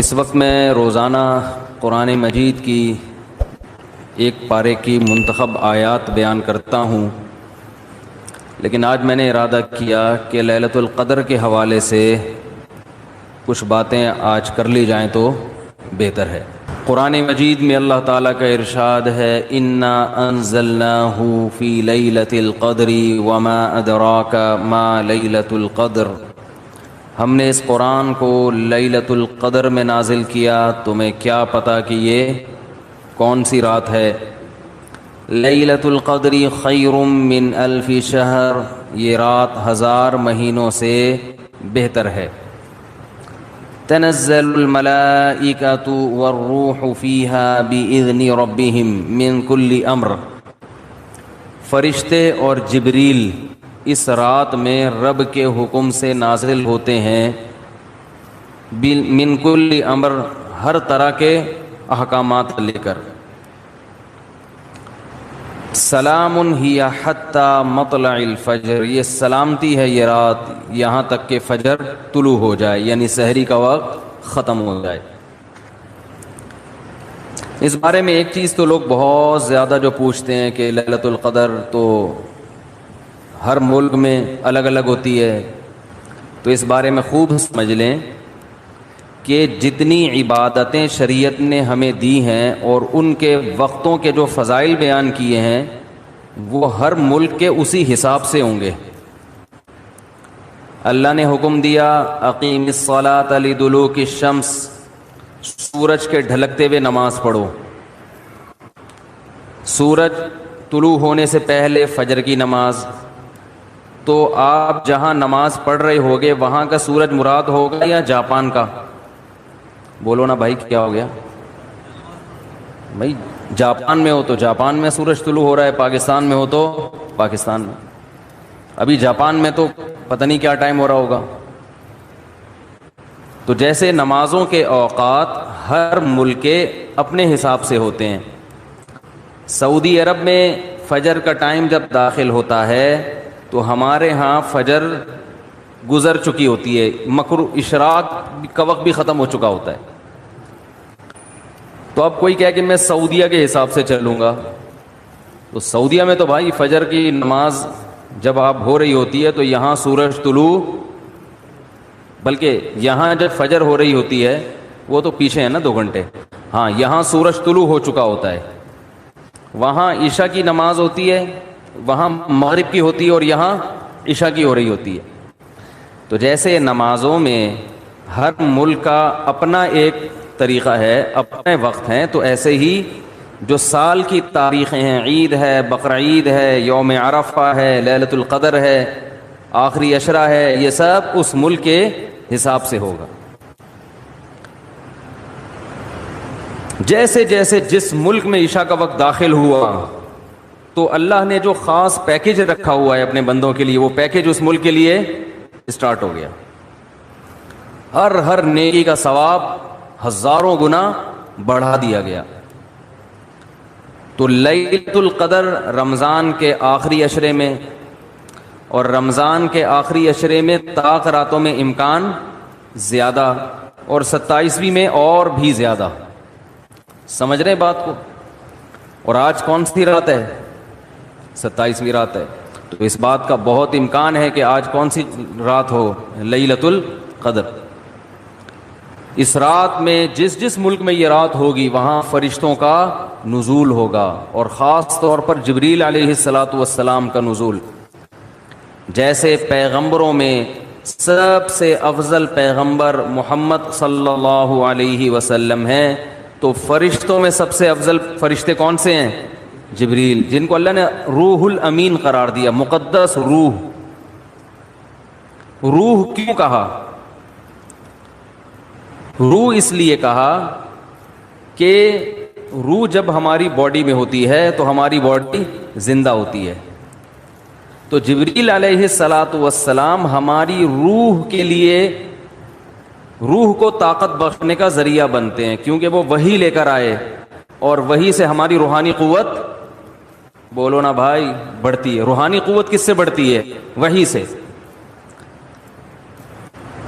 اس وقت میں روزانہ قرآن مجید کی ایک پارے کی منتخب آیات بیان کرتا ہوں، لیکن آج میں نے ارادہ کیا کہ لیلۃ القدر کے حوالے سے کچھ باتیں آج کر لی جائیں تو بہتر ہے۔ قرآن مجید میں اللہ تعالیٰ کا ارشاد ہے، انا انزلناہ فی لیلۃ القدر وما ادراک ما لیلۃ القدر، ہم نے اس قرآن کو لیلۃ القدر میں نازل کیا، تمہیں کیا پتہ کہ یہ کون سی رات ہے؟ لیلۃ القدر خیر من الف شہر، یہ رات 1000 مہینوں سے بہتر ہے۔ تنزل الملائکۃ والروح فیہا بإذن ربہم من کل امر، فرشتے اور جبریل اس رات میں رب کے حکم سے نازل ہوتے ہیں، من کل امر، ہر طرح کے احکامات لے کر۔ سلام ہی حتی مطلع الفجر، یہ سلامتی ہے یہ رات یہاں تک کہ فجر طلوع ہو جائے، یعنی سحری کا وقت ختم ہو جائے۔ اس بارے میں ایک چیز تو لوگ بہت زیادہ جو پوچھتے ہیں کہ لیلۃ القدر تو ہر ملک میں الگ الگ ہوتی ہے، تو اس بارے میں خوب سمجھ لیں کہ جتنی عبادتیں شریعت نے ہمیں دی ہیں اور ان کے وقتوں کے جو فضائل بیان کیے ہیں وہ ہر ملک کے اسی حساب سے ہوں گے۔ اللہ نے حکم دیا اقیم الصلاۃ لدلوک الشمس، سورج کے ڈھلکتے ہوئے نماز پڑھو۔ سورج طلوع ہونے سے پہلے فجر کی نماز، تو آپ جہاں نماز پڑھ رہے ہوگے وہاں کا سورج مراد ہوگا یا جاپان کا؟ بولو نا بھائی، کیا ہو گیا بھائی؟ جاپان میں ہو تو جاپان میں سورج طلوع ہو رہا ہے، پاکستان میں ہو تو پاکستان میں۔ ابھی جاپان میں تو پتہ نہیں کیا ٹائم ہو رہا ہوگا۔ تو جیسے نمازوں کے اوقات ہر ملک کے اپنے حساب سے ہوتے ہیں۔ سعودی عرب میں فجر کا ٹائم جب داخل ہوتا ہے تو ہمارے ہاں فجر گزر چکی ہوتی ہے، اشراق کا وقت بھی ختم ہو چکا ہوتا ہے۔ تو اب کوئی کہے کہ میں سعودیہ کے حساب سے چلوں گا، تو سعودیہ میں تو بھائی فجر کی نماز جب آپ ہو رہی ہوتی ہے تو یہاں سورج طلوع، بلکہ یہاں جب فجر ہو رہی ہوتی ہے وہ تو پیچھے ہے نا 2 گھنٹے، ہاں یہاں سورج طلوع ہو چکا ہوتا ہے، وہاں عشاء کی نماز ہوتی ہے، وہاں مغرب کی ہوتی ہے اور یہاں عشاء کی ہو رہی ہوتی ہے۔ تو جیسے نمازوں میں ہر ملک کا اپنا ایک طریقہ ہے، اپنے وقت ہیں، تو ایسے ہی جو سال کی تاریخیں ہیں، عید ہے، بقرعید ہے، یوم عرفہ ہے، لیلۃ القدر ہے، آخری عشرہ ہے، یہ سب اس ملک کے حساب سے ہوگا۔ جیسے جیسے جس ملک میں عشاء کا وقت داخل ہوا تو اللہ نے جو خاص پیکج رکھا ہوا ہے اپنے بندوں کے لیے، وہ پیکج اس ملک کے لیے اسٹارٹ ہو گیا۔ ہر نیکی کا ثواب ہزاروں گنا بڑھا دیا گیا۔ تو لیلۃ القدر رمضان کے آخری عشرے میں، اور رمضان کے آخری عشرے میں طاق راتوں میں امکان زیادہ، اور 27ویں میں اور بھی زیادہ۔ سمجھ رہے بات کو؟ اور آج کون سی رات ہے؟ 27ویں رات ہے، تو اس بات کا بہت امکان ہے کہ آج کون سی رات ہو؟ لیلۃ القدر۔ اس رات میں جس ملک میں یہ رات ہوگی وہاں فرشتوں کا نزول ہوگا، اور خاص طور پر جبریل علیہ الصلاۃ والسلام کا نزول۔ جیسے پیغمبروں میں سب سے افضل پیغمبر محمد صلی اللہ علیہ وسلم ہیں، تو فرشتوں میں سب سے افضل فرشتے کون سے ہیں؟ جبریل، جن کو اللہ نے روح الامین قرار دیا، مقدس روح۔ روح کیوں کہا؟ روح اس لیے کہا کہ روح جب ہماری باڈی میں ہوتی ہے تو ہماری باڈی زندہ ہوتی ہے، تو جبریل علیہ الصلاۃ والسلام ہماری روح کے لیے، روح کو طاقت بخشنے کا ذریعہ بنتے ہیں، کیونکہ وہ وحی لے کر آئے، اور وحی سے ہماری روحانی قوت، بولو نا بھائی، بڑھتی ہے۔ روحانی قوت کس سے بڑھتی ہے؟ وحی سے۔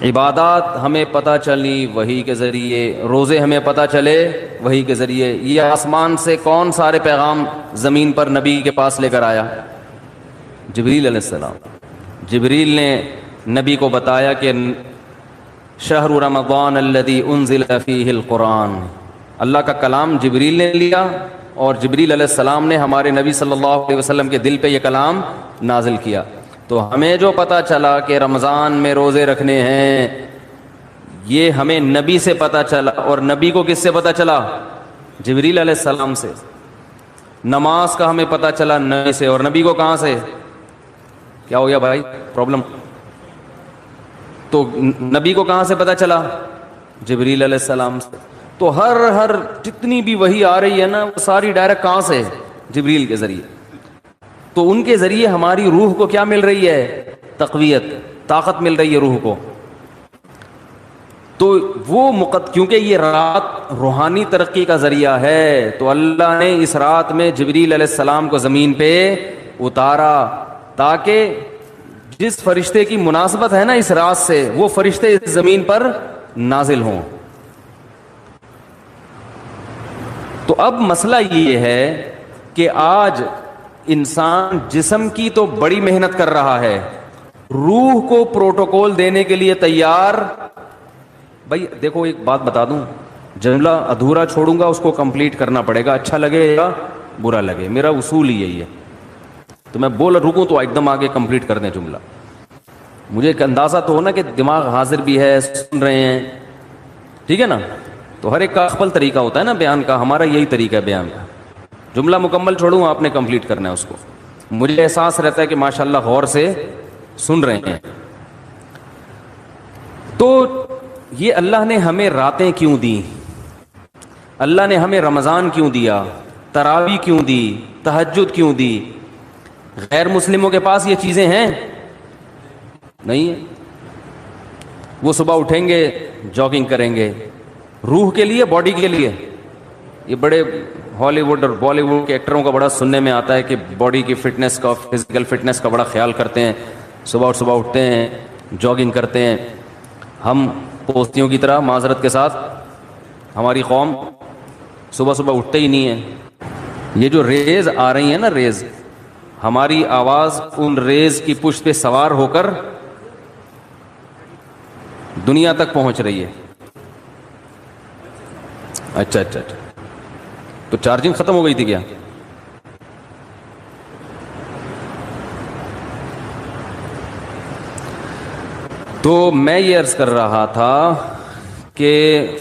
عبادات ہمیں پتہ چلی وحی کے ذریعے، روزے ہمیں پتہ چلے وحی کے ذریعے۔ یہ آسمان سے کون سارے پیغام زمین پر نبی کے پاس لے کر آیا؟ جبریل علیہ السلام۔ جبریل نے نبی کو بتایا کہ شہر رمضان الذی انزل فیہ القرآن، اللہ کا کلام جبریل نے لیا اور جبریل علیہ السلام نے ہمارے نبی صلی اللہ علیہ وسلم کے دل پہ یہ کلام نازل کیا۔ تو ہمیں جو پتہ چلا کہ رمضان میں روزے رکھنے ہیں، یہ ہمیں نبی سے پتہ چلا، اور نبی کو کس سے پتہ چلا؟ جبریل علیہ السلام سے۔ نماز کا ہمیں پتہ چلا نبی سے، اور نبی کو کہاں سے؟ کیا ہو گیا بھائی پرابلم؟ تو نبی کو کہاں سے پتہ چلا؟ جبریل علیہ السلام سے۔ تو ہر جتنی بھی وحی آ رہی ہے نا، وہ ساری ڈائریکٹ کہاں سے؟ جبریل کے ذریعے۔ تو ان کے ذریعے ہماری روح کو کیا مل رہی ہے؟ تقویت، طاقت مل رہی ہے روح کو۔ تو وہ کیونکہ یہ رات روحانی ترقی کا ذریعہ ہے، تو اللہ نے اس رات میں جبریل علیہ السلام کو زمین پہ اتارا، تاکہ جس فرشتے کی مناسبت ہے نا اس رات سے، وہ فرشتے اس زمین پر نازل ہوں۔ تو اب مسئلہ یہ ہے کہ آج انسان جسم کی تو بڑی محنت کر رہا ہے، روح کو پروٹوکول دینے کے لیے تیار۔ بھائی دیکھو ایک بات بتا دوں، جملہ ادھورا چھوڑوں گا اس کو کمپلیٹ کرنا پڑے گا، اچھا لگے یا برا لگے، میرا اصول ہی یہی ہے۔ تو میں بول رکوں تو ایک دم آگے کمپلیٹ کر دیں جملہ، مجھے ایک اندازہ تو ہو نا کہ دماغ حاضر بھی ہے، سن رہے ہیں، ٹھیک ہے نا؟ تو ہر ایک کا خپل طریقہ ہوتا ہے نا بیان کا، ہمارا یہی طریقہ ہے بیان کا۔ جملہ مکمل چھوڑوں، آپ نے کمپلیٹ کرنا ہے اس کو، مجھے احساس رہتا ہے کہ ماشاءاللہ غور سے سن رہے ہیں۔ تو یہ اللہ نے ہمیں راتیں کیوں دی؟ اللہ نے ہمیں رمضان کیوں دیا؟ تراویح کیوں دی؟ تہجد کیوں دی؟ غیر مسلموں کے پاس یہ چیزیں ہیں؟ نہیں ہے۔ وہ صبح اٹھیں گے، جاگنگ کریں گے، روح کے لیے، باڈی کے لیے۔ یہ بڑے ہالی ووڈ اور بالی ووڈ کے ایکٹروں کا بڑا سننے میں آتا ہے کہ باڈی کی فٹنس کا، فزیکل فٹنس کا بڑا خیال کرتے ہیں، صبح اٹھتے ہیں، جاگنگ کرتے ہیں۔ ہم پوستیوں کی طرح، معذرت کے ساتھ، ہماری قوم صبح اٹھتے ہی نہیں ہے۔ یہ جو ریز آ رہی ہیں نا، ریز، ہماری آواز ان ریز کی پشت پہ سوار ہو کر دنیا تک پہنچ رہی ہے۔ اچھا، تو چارجنگ ختم ہو گئی تھی کیا؟ تو میں یہ عرض کر رہا تھا کہ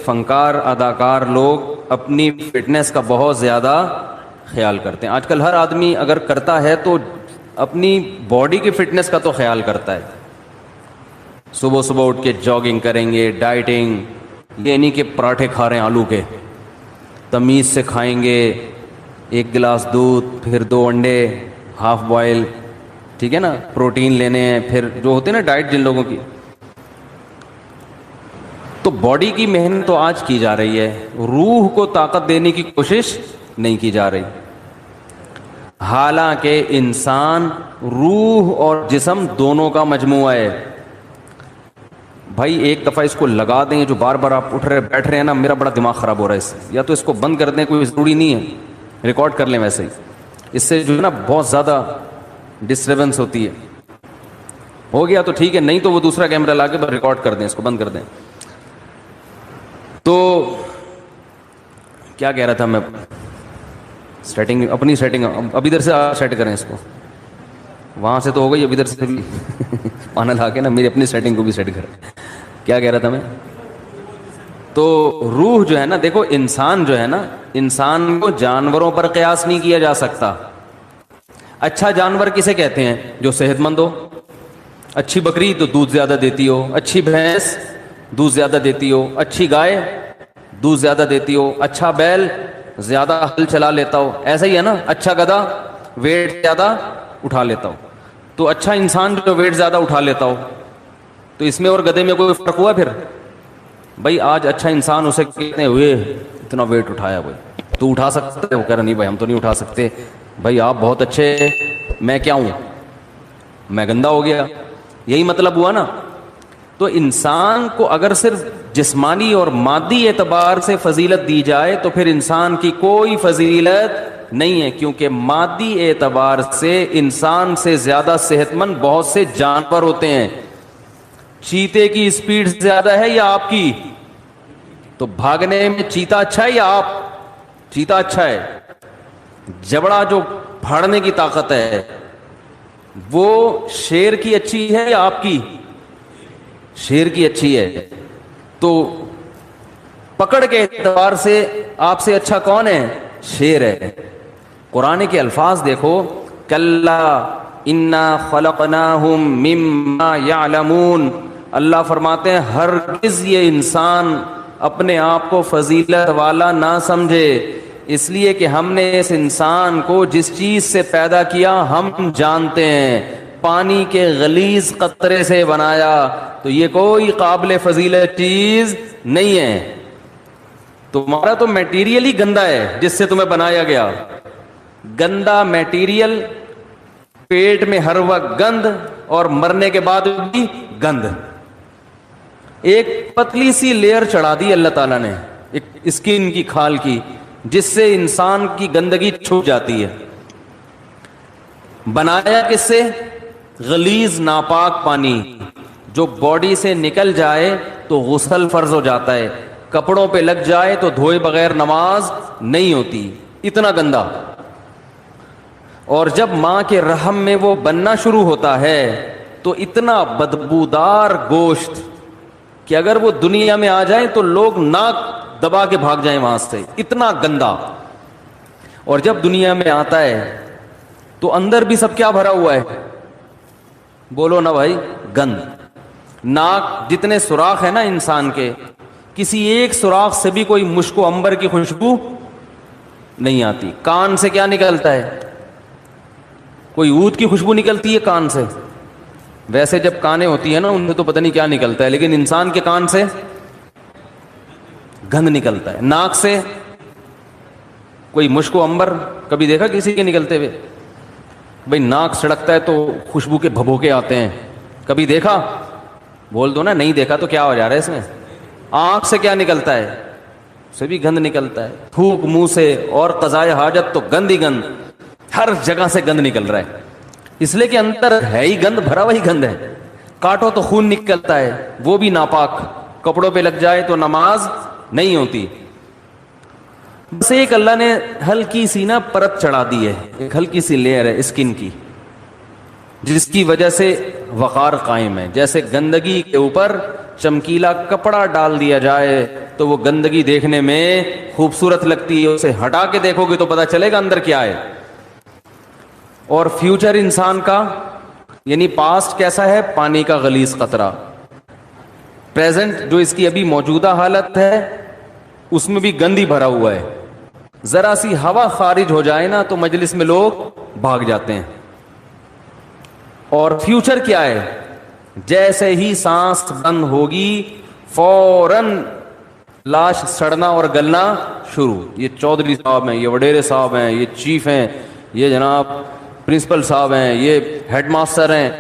فنکار، اداکار لوگ اپنی فٹنس کا بہت زیادہ خیال کرتے ہیں۔ آج کل ہر آدمی اگر کرتا ہے تو اپنی باڈی کی فٹنس کا تو خیال کرتا ہے۔ صبح اٹھ کے جاگنگ کریں گے، ڈائٹنگ، یہ نہیں کہ پراٹھے کھا رہے ہیں آلو کے، تمیز سے کھائیں گے، 1 گلاس دودھ، پھر 2 انڈے ہاف بوائل، ٹھیک ہے نا، پروٹین لینے ہیں، پھر جو ہوتے ہیں نا ڈائٹ جن لوگوں کی۔ تو باڈی کی محنت تو آج کی جا رہی ہے، روح کو طاقت دینے کی کوشش نہیں کی جا رہی۔ حالانکہ انسان روح اور جسم دونوں کا مجموعہ ہے۔ بھائی ایک دفعہ اس کو لگا دیں، جو بار بار آپ اٹھ رہے بیٹھ رہے ہیں نا، میرا بڑا دماغ خراب ہو رہا ہے اس سے، یا تو اس کو بند کر دیں، کوئی ضروری نہیں ہے، ریکارڈ کر لیں ویسے ہی، اس سے جو ہے نا بہت زیادہ ڈسٹربنس ہوتی ہے۔ ہو گیا تو ٹھیک ہے، نہیں تو وہ دوسرا کیمرہ لا کے بس ریکارڈ کر دیں، اس کو بند کر دیں۔ تو کیا کہہ رہا تھا میں؟ سیٹنگ، اپنی سیٹنگ اب ادھر سے سیٹ کریں اس کو، وہاں سے تو ہو گئی، اب ادھر سے بھی پانا لا کے نا میری اپنی سیٹنگ کو بھی سیٹ کریں۔ کیا کہہ رہا تھا میں؟ تو روح جو ہے نا، دیکھو انسان جو ہے نا، انسان کو جانوروں پر قیاس نہیں کیا جا سکتا۔ اچھا جانور کسے کہتے ہیں؟ جو صحت مند ہو۔ اچھی بکری تو دودھ زیادہ دیتی ہو، اچھی بھینس دودھ زیادہ دیتی ہو، اچھی گائے دودھ زیادہ دیتی ہو، اچھا بیل زیادہ ہل چلا لیتا ہو، ایسا ہی ہے نا، اچھا گدھا ویٹ زیادہ اٹھا لیتا ہو۔ تو اچھا انسان جو ویٹ زیادہ اٹھا لیتا ہو، تو اس میں اور گدھے میں کوئی فرق ہوا؟ پھر بھائی آج اچھا انسان اسے کتنے ہوئے، اتنا ویٹ اٹھایا، بھائی تو اٹھا سکتے ہو؟ کہہ رہا نہیں بھائی ہم تو نہیں اٹھا سکتے۔ بھائی آپ بہت اچھے، میں کیا ہوں؟ میں گندا ہو گیا۔ یہی مطلب ہوا نا۔ تو انسان کو اگر صرف جسمانی اور مادی اعتبار سے فضیلت دی جائے تو پھر انسان کی کوئی فضیلت نہیں ہے، کیونکہ مادی اعتبار سے انسان سے زیادہ صحت مند بہت سے جانور ہوتے ہیں. چیتے کی اسپیڈ زیادہ ہے یا آپ کی؟ تو بھاگنے میں چیتا اچھا ہے یا آپ؟ چیتا اچھا ہے. جبڑا جو پھاڑنے کی طاقت ہے وہ شیر کی اچھی ہے یا آپ کی؟ شیر کی اچھی ہے. تو پکڑ کے اعتبار سے آپ سے اچھا کون ہے؟ شیر ہے. قرآن کے الفاظ دیکھو، کلا انا خلقناہم مما یعلمون. اللہ فرماتے ہیں ہرگز یہ انسان اپنے آپ کو فضیلت والا نہ سمجھے، اس لیے کہ ہم نے اس انسان کو جس چیز سے پیدا کیا ہم جانتے ہیں. پانی کے غلیظ قطرے سے بنایا تو یہ کوئی قابل فضیلت چیز نہیں ہے. تمہارا تو میٹیریل ہی گندا ہے جس سے تمہیں بنایا گیا. گندا میٹیریل، پیٹ میں ہر وقت گند، اور مرنے کے بعد بھی گند. ایک پتلی سی لیئر چڑھا دی اللہ تعالیٰ نے ایک اسکن کی، کھال کی، جس سے انسان کی گندگی چھپ جاتی ہے. بنایا کس سے؟ غلیظ ناپاک پانی جو باڈی سے نکل جائے تو غسل فرض ہو جاتا ہے، کپڑوں پہ لگ جائے تو دھوئے بغیر نماز نہیں ہوتی، اتنا گندا. اور جب ماں کے رحم میں وہ بننا شروع ہوتا ہے تو اتنا بدبودار گوشت کہ اگر وہ دنیا میں آ جائیں تو لوگ ناک دبا کے بھاگ جائیں وہاں سے، اتنا گندا. اور جب دنیا میں آتا ہے تو اندر بھی سب کیا بھرا ہوا ہے؟ بولو نا بھائی، گند. ناک جتنے سوراخ ہے نا انسان کے، کسی ایک سوراخ سے بھی کوئی مشک و عنبر کی خوشبو نہیں آتی. کان سے کیا نکلتا ہے؟ کوئی عود کی خوشبو نکلتی ہے کان سے. ویسے جب کانیں ہوتی ہیں نا ان سے تو پتہ نہیں کیا نکلتا ہے، لیکن انسان کے کان سے گند نکلتا ہے. ناک سے کوئی مشک و عنبر کبھی دیکھا کسی کے نکلتے ہوئے؟ بھئی ناک سڑکتا ہے تو خوشبو کے بھبوکے آتے ہیں، کبھی دیکھا؟ بول دو نا نہیں دیکھا تو کیا ہو جا رہا ہے اس میں. آنکھ سے کیا نکلتا ہے؟ سے بھی گند نکلتا ہے. تھوک منہ سے اور قضائے حاجت تو گند ہی گند، ہر جگہ سے گند نکل رہا ہے، اس لیے کہ اندر ہے ہی گند، بھرا وہی گند ہے. کاٹو تو خون نکلتا ہے، وہ بھی ناپاک، کپڑوں پہ لگ جائے تو نماز نہیں ہوتی. بس ایک اللہ نے ہلکی سی نا پرت چڑھا دی ہے، ایک ہلکی سی لیئر ہے اسکن کی، جس کی وجہ سے وقار قائم ہے. جیسے گندگی کے اوپر چمکیلا کپڑا ڈال دیا جائے تو وہ گندگی دیکھنے میں خوبصورت لگتی ہے، اسے ہٹا کے دیکھو گے تو پتہ چلے گا اندر کیا ہے. اور فیوچر انسان کا یعنی پاسٹ کیسا ہے؟ پانی کا غلیظ قطرہ. پریزنٹ جو اس کی ابھی موجودہ حالت ہے اس میں بھی گند ہی بھرا ہوا ہے. ذرا سی ہوا خارج ہو جائے نا تو مجلس میں لوگ بھاگ جاتے ہیں. اور فیوچر کیا ہے؟ جیسے ہی سانس بند ہوگی فوراً لاش سڑنا اور گلنا شروع. یہ چودھری صاحب ہیں، یہ وڈیرے صاحب ہیں، یہ چیف ہیں، یہ جناب پرنسپل صاحب ہیں، یہ ہیڈ ماسٹر ہیں،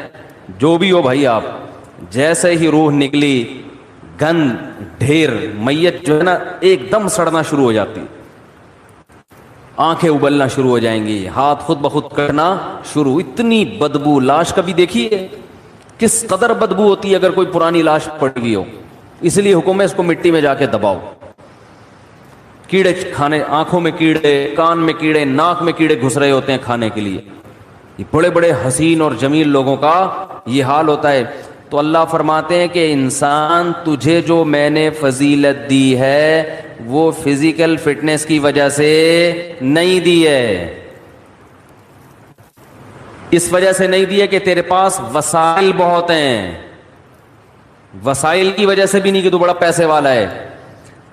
جو بھی ہو بھائی آپ، جیسے ہی روح نکلی گند ڈھیر، میت جو ہے نا ایک دم سڑنا شروع ہو جاتی، آنکھیں ابلنا شروع ہو جائیں گی، ہاتھ خود بخود کرنا شروع. اتنی بدبو لاش کبھی دیکھی ہے؟ کس قدر بدبو ہوتی ہے اگر کوئی پرانی لاش پڑ گئی ہو. اس لیے حکم ہے اس کو مٹی میں جا کے دباؤ. کیڑے کھانے، آنکھوں میں کیڑے، کان میں کیڑے، ناک میں کیڑے گھس رہے ہوتے ہیں کھانے کے لیے. یہ بڑے بڑے حسین اور جمیل لوگوں کا یہ حال ہوتا ہے. تو اللہ فرماتے ہیں کہ انسان تجھے جو میں نے فضیلت دی ہے وہ فزیکل فٹنس کی وجہ سے نہیں دی ہے، اس وجہ سے نہیں دی ہے کہ تیرے پاس وسائل بہت ہیں، وسائل کی وجہ سے بھی نہیں کہ تو بڑا پیسے والا ہے.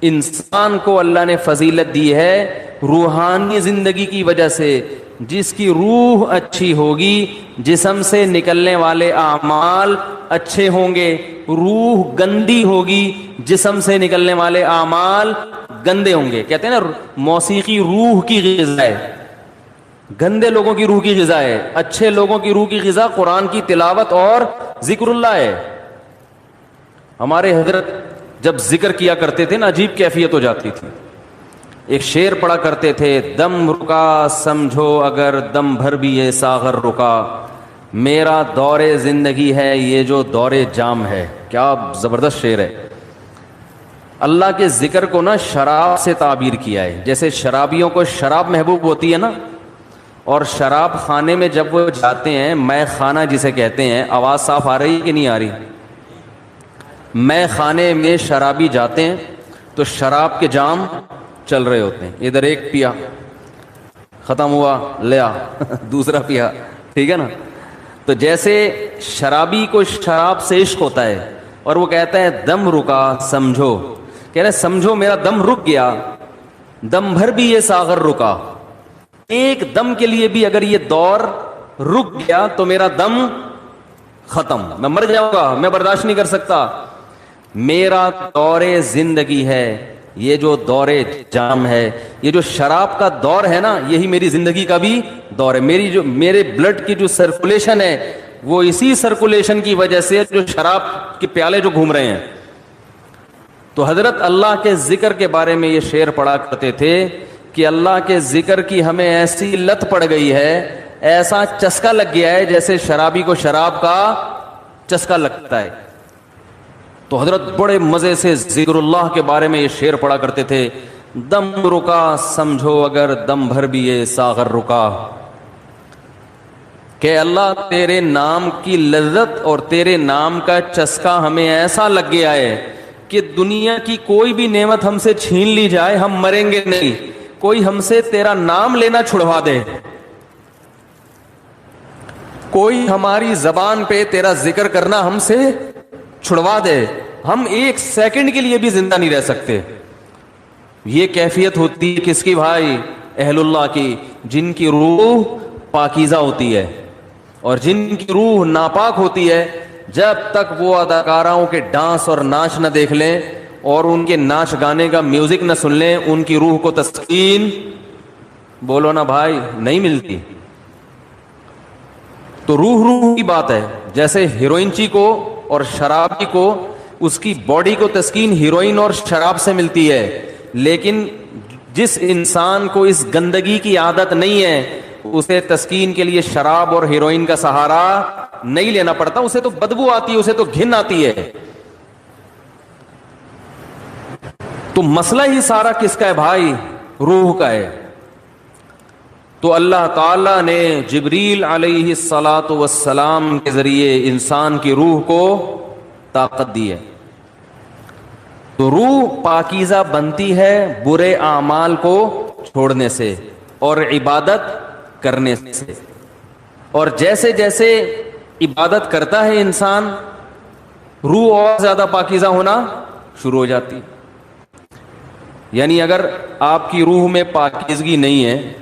انسان کو اللہ نے فضیلت دی ہے روحانی زندگی کی وجہ سے. جس کی روح اچھی ہوگی جسم سے نکلنے والے اعمال اچھے ہوں گے، روح گندی ہوگی جسم سے نکلنے والے اعمال گندے ہوں گے. کہتے ہیں نا موسیقی روح کی غذا ہے، گندے لوگوں کی روح کی غذا ہے، اچھے لوگوں کی روح کی غذا قرآن کی تلاوت اور ذکر اللہ ہے. ہمارے حضرت جب ذکر کیا کرتے تھے نا عجیب کیفیت ہو جاتی تھی. ایک شعر پڑھا کرتے تھے, دم رکا سمجھو اگر دم بھر بھی یہ ساغر رکا, میرا دور زندگی ہے یہ جو دور جام ہے. کیا زبردست شعر ہے. اللہ کے ذکر کو نا شراب سے تعبیر کیا ہے. جیسے شرابیوں کو شراب محبوب ہوتی ہے نا, اور شراب خانے میں جب وہ جاتے ہیں, میں خانہ جسے کہتے ہیں, آواز صاف آ رہی ہے کہ نہیں آ رہی؟ میں خانے میں شرابی جاتے ہیں تو شراب کے جام چل رہے ہوتے ہیں. ادھر ایک پیا, ختم ہوا, لیا دوسرا پیا, ٹھیک ہے نا. تو جیسے شرابی کو شراب سے عشق ہوتا ہے اور وہ کہتا ہے دم رکا سمجھو, کہہ رہے سمجھو میرا دم رک گیا, دم بھر بھی یہ ساغر رکا, ایک دم کے لیے بھی اگر یہ دور رک گیا تو میرا دم ختم, میں مر جاؤں گا, میں برداشت نہیں کر سکتا. میرا دور زندگی ہے یہ جو دور جام ہے, یہ جو شراب کا دور ہے نا یہی میری زندگی کا بھی دور ہے. میرے بلڈ کی جو سرکولیشن ہے وہ اسی سرکولیشن کی وجہ سے جو شراب کے پیالے جو گھوم رہے ہیں. تو حضرت اللہ کے ذکر کے بارے میں یہ شعر پڑھا کرتے تھے کہ اللہ کے ذکر کی ہمیں ایسی لت پڑ گئی ہے, ایسا چسکا لگ گیا ہے جیسے شرابی کو شراب کا چسکا لگتا ہے. تو حضرت بڑے مزے سے ذکر اللہ کے بارے میں یہ شعر پڑھا کرتے تھے, دم رکا سمجھو اگر دم بھر بھی یہ ساغر رکا, کہ اللہ تیرے نام کی لذت اور تیرے نام کا چسکا ہمیں ایسا لگ گیا ہے کہ دنیا کی کوئی بھی نعمت ہم سے چھین لی جائے ہم مریں گے نہیں, کوئی ہم سے تیرا نام لینا چھڑوا دے, کوئی ہماری زبان پہ تیرا ذکر کرنا ہم سے چھڑوا دے, ہم ایک سیکنڈ کے لیے بھی زندہ نہیں رہ سکتے. یہ کیفیت ہوتی ہے کس کی بھائی؟ اہل اللہ کی, جن کی روح پاکیزہ ہوتی ہے. اور جن کی روح ناپاک ہوتی ہے, جب تک وہ اداکاراؤں کے ڈانس اور ناچ نہ دیکھ لیں اور ان کے ناچ گانے کا میوزک نہ سن لیں, ان کی روح کو تسکین بولو نا بھائی نہیں ملتی. تو روح کی بات ہے. جیسے ہیروئنچی کو اور شرابی کو اس کی باڈی کو تسکین ہیروئن اور شراب سے ملتی ہے, لیکن جس انسان کو اس گندگی کی عادت نہیں ہے اسے تسکین کے لیے شراب اور ہیروئن کا سہارا نہیں لینا پڑتا. اسے تو بدبو آتی ہے, اسے تو گھن آتی ہے. تو مسئلہ ہی سارا کس کا ہے بھائی؟ روح کا ہے. تو اللہ تعالیٰ نے جبریل علیہ الصلاۃ والسلام کے ذریعے انسان کی روح کو طاقت دی ہے. تو روح پاکیزہ بنتی ہے برے اعمال کو چھوڑنے سے اور عبادت کرنے سے. اور جیسے جیسے عبادت کرتا ہے انسان, روح اور زیادہ پاکیزہ ہونا شروع ہو جاتی. یعنی اگر آپ کی روح میں پاکیزگی نہیں ہے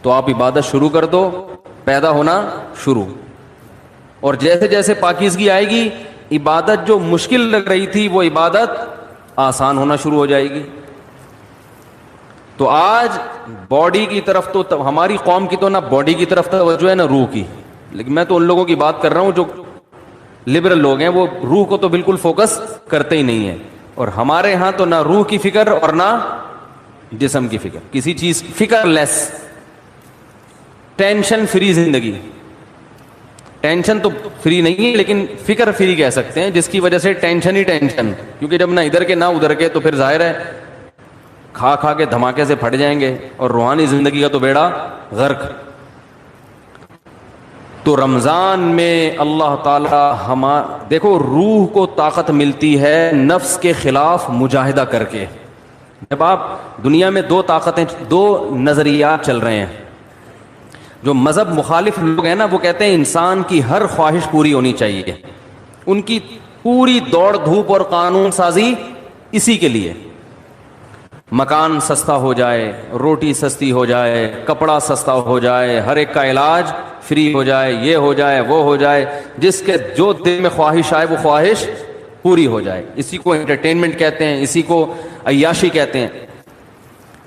تو آپ عبادت شروع کر دو, پیدا ہونا شروع. اور جیسے جیسے پاکیزگی آئے گی, عبادت جو مشکل لگ رہی تھی وہ عبادت آسان ہونا شروع ہو جائے گی. تو آج باڈی کی طرف تو ہماری قوم کی تو نہ باڈی کی طرف توجہ ہے نہ روح کی, لیکن میں تو ان لوگوں کی بات کر رہا ہوں جو لبرل لوگ ہیں, وہ روح کو تو بالکل فوکس کرتے ہی نہیں ہیں. اور ہمارے ہاں تو نہ روح کی فکر اور نہ جسم کی فکر, کسی چیز فکر لیس, ٹینشن فری زندگی. ٹینشن تو فری نہیں ہے لیکن فکر فری کہہ سکتے ہیں, جس کی وجہ سے ٹینشن ہی ٹینشن, کیونکہ جب نہ ادھر کے نہ ادھر کے تو پھر ظاہر ہے کھا کھا کے دھماکے سے پھٹ جائیں گے, اور روحانی زندگی کا تو بیڑا غرق. تو رمضان میں اللہ تعالی دیکھو روح کو طاقت ملتی ہے نفس کے خلاف مجاہدہ کر کے. جب آپ دنیا میں دو طاقتیں, دو نظریات چل رہے ہیں. جو مذہب مخالف لوگ ہیں نا وہ کہتے ہیں انسان کی ہر خواہش پوری ہونی چاہیے, ان کی پوری دوڑ دھوپ اور قانون سازی اسی کے لیے. مکان سستا ہو جائے, روٹی سستی ہو جائے, کپڑا سستا ہو جائے, ہر ایک کا علاج فری ہو جائے, یہ ہو جائے وہ ہو جائے, جس کے جو دل میں خواہش آئے وہ خواہش پوری ہو جائے. اسی کو انٹرٹینمنٹ کہتے ہیں, اسی کو عیاشی کہتے ہیں.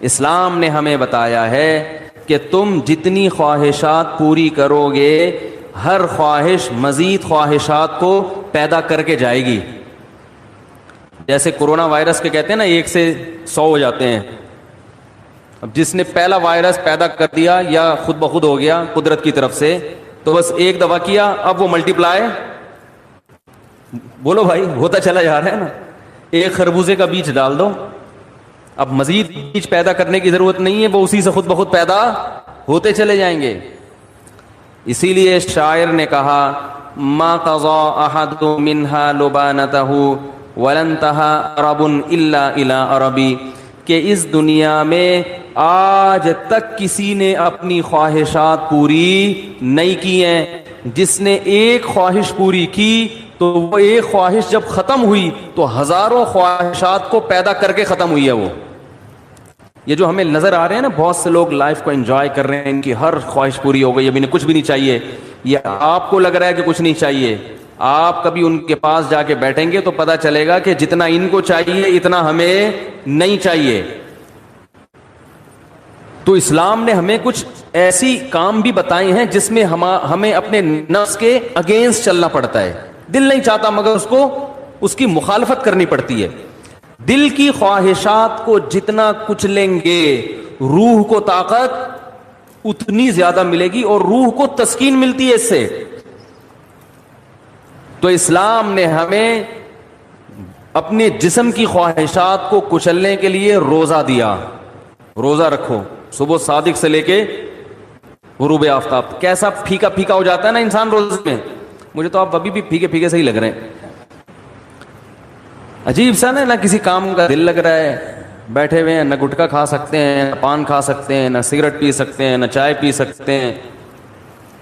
اسلام نے ہمیں بتایا ہے کہ تم جتنی خواہشات پوری کرو گے ہر خواہش مزید خواہشات کو پیدا کر کے جائے گی. جیسے کورونا وائرس کے کہتے ہیں نا 1 سے 100 ہو جاتے ہیں. اب جس نے پہلا وائرس پیدا کر دیا یا خود بخود ہو گیا قدرت کی طرف سے, تو بس ایک دفعہ کیا, اب وہ ملٹی پلائی, بولو بھائی, ہوتا چلا جا رہا ہے نا. ایک خربوزے کا بیج ڈال دو, اب مزید بیج پیدا کرنے کی ضرورت نہیں ہے, وہ اسی سے خود بخود پیدا ہوتے چلے جائیں گے. اسی لیے شاعر نے کہا ما قضى احد منها لبانته ولن انتهى عرب الا الى عربی, کہ اس دنیا میں آج تک کسی نے اپنی خواہشات پوری نہیں کی ہیں. جس نے ایک خواہش پوری کی تو وہ ایک خواہش جب ختم ہوئی تو ہزاروں خواہشات کو پیدا کر کے ختم ہوئی ہے. وہ یہ جو ہمیں نظر آ رہے ہیں نا, بہت سے لوگ لائف کو انجوائے کر رہے ہیں, ان کی ہر خواہش پوری ہو گئی, ابھی کچھ بھی نہیں چاہیے. یہ آپ کو لگ رہا ہے کہ کچھ نہیں چاہیے, آپ کبھی ان کے پاس جا کے بیٹھیں گے تو پتہ چلے گا کہ جتنا ان کو چاہیے اتنا ہمیں نہیں چاہیے. تو اسلام نے ہمیں کچھ ایسی کام بھی بتائے ہیں جس میں ہمیں اپنے نفس کے اگینسٹ چلنا پڑتا ہے. دل نہیں چاہتا مگر اس کی مخالفت کرنی پڑتی ہے. دل کی خواہشات کو جتنا کچلیں گے روح کو طاقت اتنی زیادہ ملے گی, اور روح کو تسکین ملتی ہے اس سے. تو اسلام نے ہمیں اپنے جسم کی خواہشات کو کچلنے کے لیے روزہ دیا. روزہ رکھو, صبح صادق سے لے کے غروب آفتاب. کیسا پھیکا پھیکا ہو جاتا ہے نا انسان روزے میں. مجھے تو آپ ابھی بھی پھیکے پھیکے سے ہی لگ رہے ہیں, عجیب سا نا کسی کام کا دل لگ رہا ہے. بیٹھے ہوئے ہیں, نہ گٹکا کھا سکتے ہیں, نہ پان کھا سکتے ہیں, نہ سگریٹ پی سکتے ہیں, نہ چائے پی سکتے ہیں,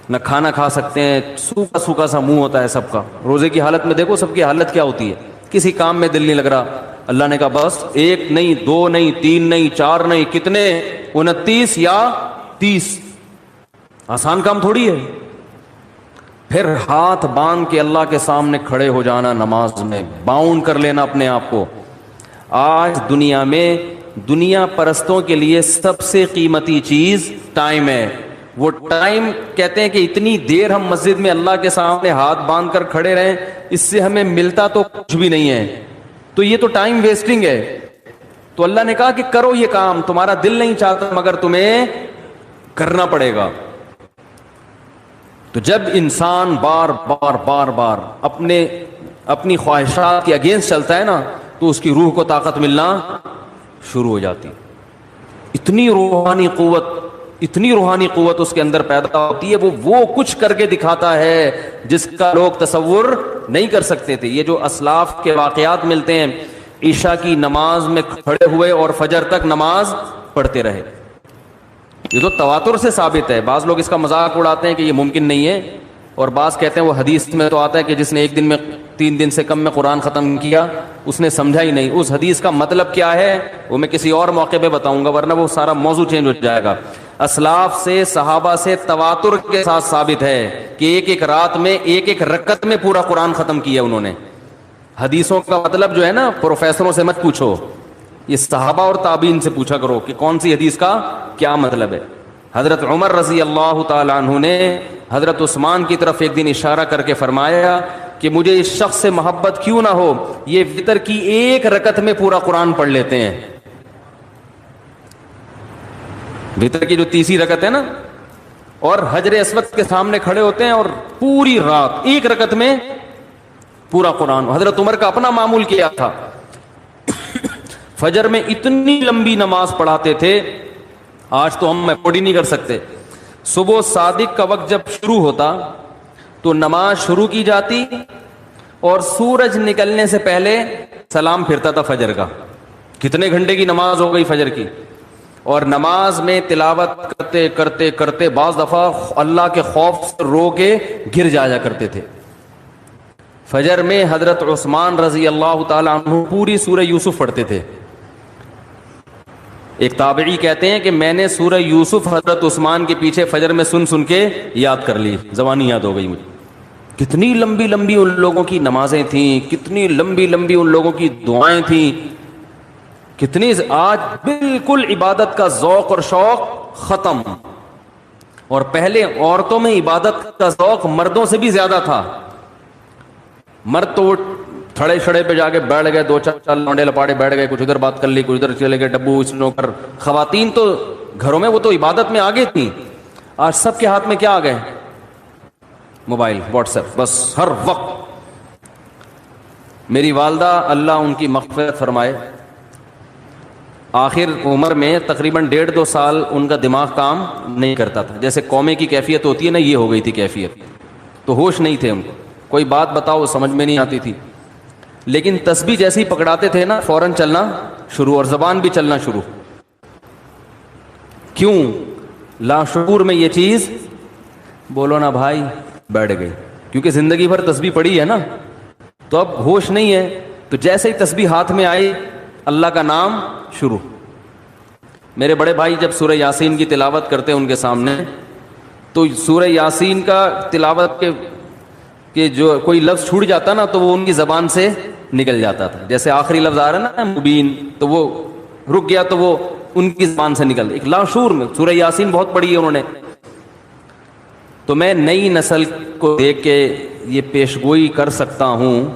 نہ کھانا کھا سکتے ہیں. سوکھا سوکھا سا منہ ہوتا ہے سب کا. روزے کی حالت میں دیکھو سب کی حالت کیا ہوتی ہے. کسی کام میں دل نہیں لگ رہا. اللہ نے کہا بس 1 نہیں 2 نہیں 3 نہیں 4 نہیں, کتنے 29 یا 30. آسان کام تھوڑی ہے. پھر ہاتھ باندھ کے اللہ کے سامنے کھڑے ہو جانا, نماز میں باؤنڈ کر لینا اپنے آپ کو. آج دنیا میں دنیا پرستوں کے لیے سب سے قیمتی چیز ٹائم ہے. وہ ٹائم کہتے ہیں کہ اتنی دیر ہم مسجد میں اللہ کے سامنے ہاتھ باندھ کر کھڑے رہیں, اس سے ہمیں ملتا تو کچھ بھی نہیں ہے. تو یہ تو ٹائم ویسٹنگ ہے. تو اللہ نے کہا کہ کرو یہ کام, تمہارا دل نہیں چاہتا مگر تمہیں کرنا پڑے گا. تو جب انسان بار بار بار بار اپنی خواہشات کے اگینسٹ چلتا ہے نا, تو اس کی روح کو طاقت ملنا شروع ہو جاتی. اتنی روحانی قوت اس کے اندر پیدا ہوتی ہے. وہ کچھ کر کے دکھاتا ہے جس کا لوگ تصور نہیں کر سکتے تھے. یہ جو اسلاف کے واقعات ملتے ہیں, عشاء کی نماز میں کھڑے ہوئے اور فجر تک نماز پڑھتے رہے, یہ تو تواتر سے ثابت ہے. بعض لوگ اس کا مذاق اڑاتے ہیں کہ یہ ممکن نہیں ہے, اور بعض کہتے ہیں وہ حدیث میں تو آتا ہے کہ جس نے 1 دن میں 3 دن سے کم میں قرآن ختم کیا اس نے سمجھا ہی نہیں. اس حدیث کا مطلب کیا ہے وہ میں کسی اور موقع پہ بتاؤں گا, ورنہ وہ سارا موضوع چینج ہو جائے گا. اسلاف سے صحابہ سے تواتر کے ساتھ ثابت ہے کہ ایک رات میں ایک رکعت میں پورا قرآن ختم کیا انہوں نے. حدیثوں کا مطلب جو ہے نا پروفیسروں سے مت پوچھو, یہ صحابہ اور تابعین سے پوچھا کرو کہ کون سی حدیث کا کیا مطلب ہے. حضرت عمر رضی اللہ تعالیٰ عنہ نے حضرت عثمان کی طرف ایک دن اشارہ کر کے فرمایا کہ مجھے اس شخص سے محبت کیوں نہ ہو, یہ وتر کی 1 رکعت میں پورا قرآن پڑھ لیتے ہیں. وتر کی جو 30 رکعت ہے نا, اور حجر اسود کے سامنے کھڑے ہوتے ہیں اور پوری رات 1 رکعت میں پورا قرآن. حضرت عمر کا اپنا معمول کیا تھا, فجر میں اتنی لمبی نماز پڑھاتے تھے, آج تو ہم افورڈ ہی نہیں کر سکتے. صبح صادق کا وقت جب شروع ہوتا تو نماز شروع کی جاتی, اور سورج نکلنے سے پہلے سلام پھرتا تھا فجر کا. کتنے گھنٹے کی نماز ہو گئی فجر کی. اور نماز میں تلاوت کرتے کرتے کرتے بعض دفعہ اللہ کے خوف سے رو کے گر جایا کرتے تھے. فجر میں حضرت عثمان رضی اللہ تعالیٰ عنہ پوری سورہ یوسف پڑھتے تھے. ایک تابعی کہتے ہیں کہ میں نے سورہ یوسف حضرت عثمان کے پیچھے فجر میں سن کے یاد کر لی, زبانی یاد ہو گئی مجھے. کتنی لمبی لمبی ان لوگوں کی نمازیں تھیں, کتنی لمبی لمبی ان لوگوں کی دعائیں تھیں, کتنی. آج بالکل عبادت کا ذوق اور شوق ختم. اور پہلے عورتوں میں عبادت کا ذوق مردوں سے بھی زیادہ تھا. مرد تو تھڑے چھڑے پہ جا کے بیٹھ گئے، دو چار لونڈے لپاڑے بیٹھ گئے، کچھ ادھر بات کر لی، کچھ ادھر چلے گئے، ڈبو اسنوکر۔ خواتین تو گھروں میں وہ تو عبادت میں آگے تھیں، آج سب کے ہاتھ میں کیا آ گئے؟ موبائل، واٹس ایپ، بس ہر وقت۔ میری والدہ اللہ ان کی مغفرت فرمائے، آخر عمر میں تقریباً 1.5-2 سال ان کا دماغ کام نہیں کرتا تھا، جیسے قومے کی کیفیت ہوتی ہے نا، یہ ہو گئی تھی کیفیت، تو ہوش نہیں تھے ان کو، کوئی بات بتاؤ سمجھ میں نہیں آتی تھی، لیکن تسبیح جیسے ہی پکڑاتے تھے نا فوراً چلنا شروع، اور زبان بھی چلنا شروع۔ کیوں؟ لاشعور میں یہ چیز، بولو نا بھائی، بیٹھ گئی، کیونکہ زندگی بھر تسبیح پڑھی ہے نا، تو اب ہوش نہیں ہے، تو جیسے ہی تسبیح ہاتھ میں آئی اللہ کا نام شروع۔ میرے بڑے بھائی جب سورہ یاسین کی تلاوت کرتے ان کے سامنے، تو سورہ یاسین کا تلاوت کے جو کوئی لفظ چھوٹ جاتا نا تو وہ ان کی زبان سے نکل جاتا تھا، جیسے آخری لفظ آ رہا ہے نا مبین، تو وہ رک گیا تو وہ ان کی زبان سے نکل، ایک لاشعور میں۔ سورہ یاسین بہت پڑھی ہے انہوں نے۔ تو میں نئی نسل کو دیکھ کے یہ پیشگوئی کر سکتا ہوں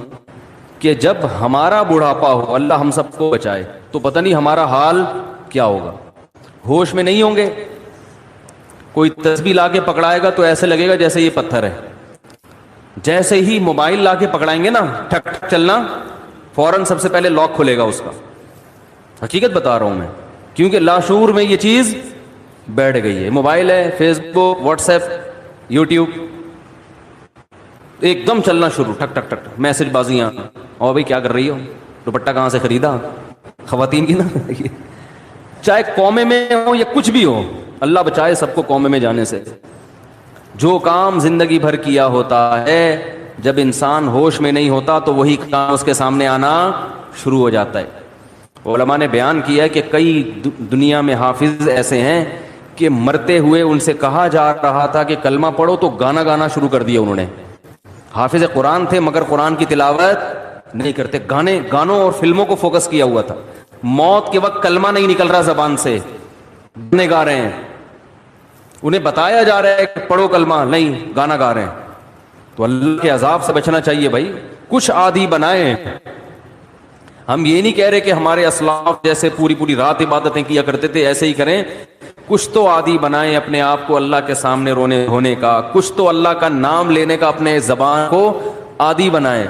کہ جب ہمارا بڑھاپا ہو، اللہ ہم سب کو بچائے، تو پتہ نہیں ہمارا حال کیا ہوگا، ہوش میں نہیں ہوں گے۔ کوئی تسبیح لا کے پکڑائے گا تو ایسے لگے گا جیسے یہ پتھر ہے، جیسے ہی موبائل لا کے پکڑائیں گے نا ٹھک ٹھک چلنا، فوراً سب سے پہلے لاک کھلے گا اس کا۔ حقیقت بتا رہا ہوں میں، کیونکہ لاشعور میں یہ چیز بیٹھ گئی ہے۔ موبائل ہے، فیس بک، واٹس ایپ، یوٹیوب، ایک دم چلنا شروع، ٹھک ٹھک ٹھک، میسج بازیاں، اور بھائی کیا کر رہی ہو، دوپٹہ کہاں سے خریدا، خواتین کی نا، چاہے قومے میں ہو یا کچھ بھی ہو، اللہ بچائے سب کو قومے میں جانے سے۔ جو کام زندگی بھر کیا ہوتا ہے، جب انسان ہوش میں نہیں ہوتا تو وہی کام اس کے سامنے آنا شروع ہو جاتا ہے۔ علماء نے بیان کیا کہ کئی دنیا میں حافظ ایسے ہیں کہ مرتے ہوئے ان سے کہا جا رہا تھا کہ کلمہ پڑھو تو گانا گانا شروع کر دیا انہوں نے۔ حافظ قرآن تھے مگر قرآن کی تلاوت نہیں کرتے، گانوں اور فلموں کو فوکس کیا ہوا تھا۔ موت کے وقت کلمہ نہیں نکل رہا زبان سے، گانے گا رہے ہیں، انہیں بتایا جا رہا ہے کہ پڑھو کلمہ، نہیں، گانا گا رہے ہیں۔ تو اللہ کے عذاب سے بچنا چاہیے بھائی، کچھ عادی بنائیں۔ ہم یہ نہیں کہہ رہے کہ ہمارے اسلاف جیسے پوری رات عبادتیں کیا کرتے تھے ایسے ہی کریں، کچھ تو عادی بنائیں اپنے آپ کو اللہ کے سامنے رونے ہونے کا، کچھ تو اللہ کا نام لینے کا اپنے زبان کو عادی بنائیں۔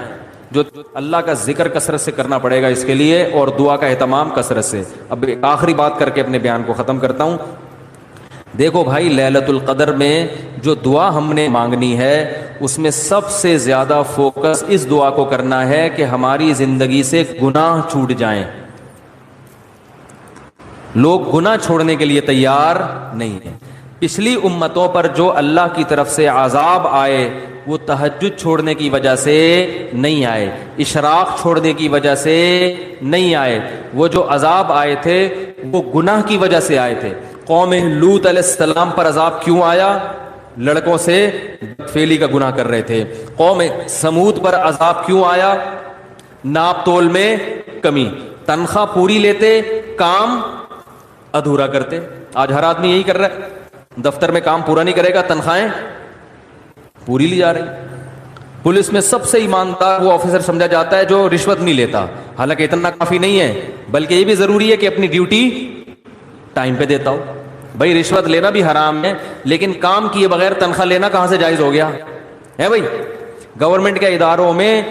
جو اللہ کا ذکر کثرت سے کرنا پڑے گا اس کے لیے، اور دعا کا اہتمام کثرت سے۔ اب ایک آخری بات کر کے اپنے بیان کو ختم کرتا ہوں۔ دیکھو بھائی، لیلۃ القدر میں جو دعا ہم نے مانگنی ہے اس میں سب سے زیادہ فوکس اس دعا کو کرنا ہے کہ ہماری زندگی سے گناہ چھوٹ جائیں۔ لوگ گناہ چھوڑنے کے لیے تیار نہیں ہیں۔ پچھلی امتوں پر جو اللہ کی طرف سے عذاب آئے وہ تہجد چھوڑنے کی وجہ سے نہیں آئے، اشراق چھوڑنے کی وجہ سے نہیں آئے، وہ جو عذاب آئے تھے وہ گناہ کی وجہ سے آئے تھے۔ قوم لوط علیہ السلام پر عذاب کیوں آیا؟ لڑکوں سے بدفعلی کا گناہ کر رہے تھے۔ قوم سمود پر عذاب کیوں آیا؟ ناپ تول میں کمی، تنخواہ پوری لیتے، کام ادھورا کرتے۔ آج ہر آدمی یہی کر رہا ہے، دفتر میں کام پورا نہیں کرے گا، تنخواہیں پوری لی جا رہی۔ پولیس میں سب سے ایماندار وہ آفیسر سمجھا جاتا ہے جو رشوت نہیں لیتا، حالانکہ اتنا کافی نہیں ہے، بلکہ یہ بھی ضروری ہے کہ اپنی ڈیوٹی ٹائم پہ دیتا ہو۔ بھائی رشوت لینا بھی حرام ہے، لیکن کام کیے بغیر تنخواہ لینا کہاں سے جائز ہو گیا ہے بھائی؟ گورنمنٹ کے اداروں میں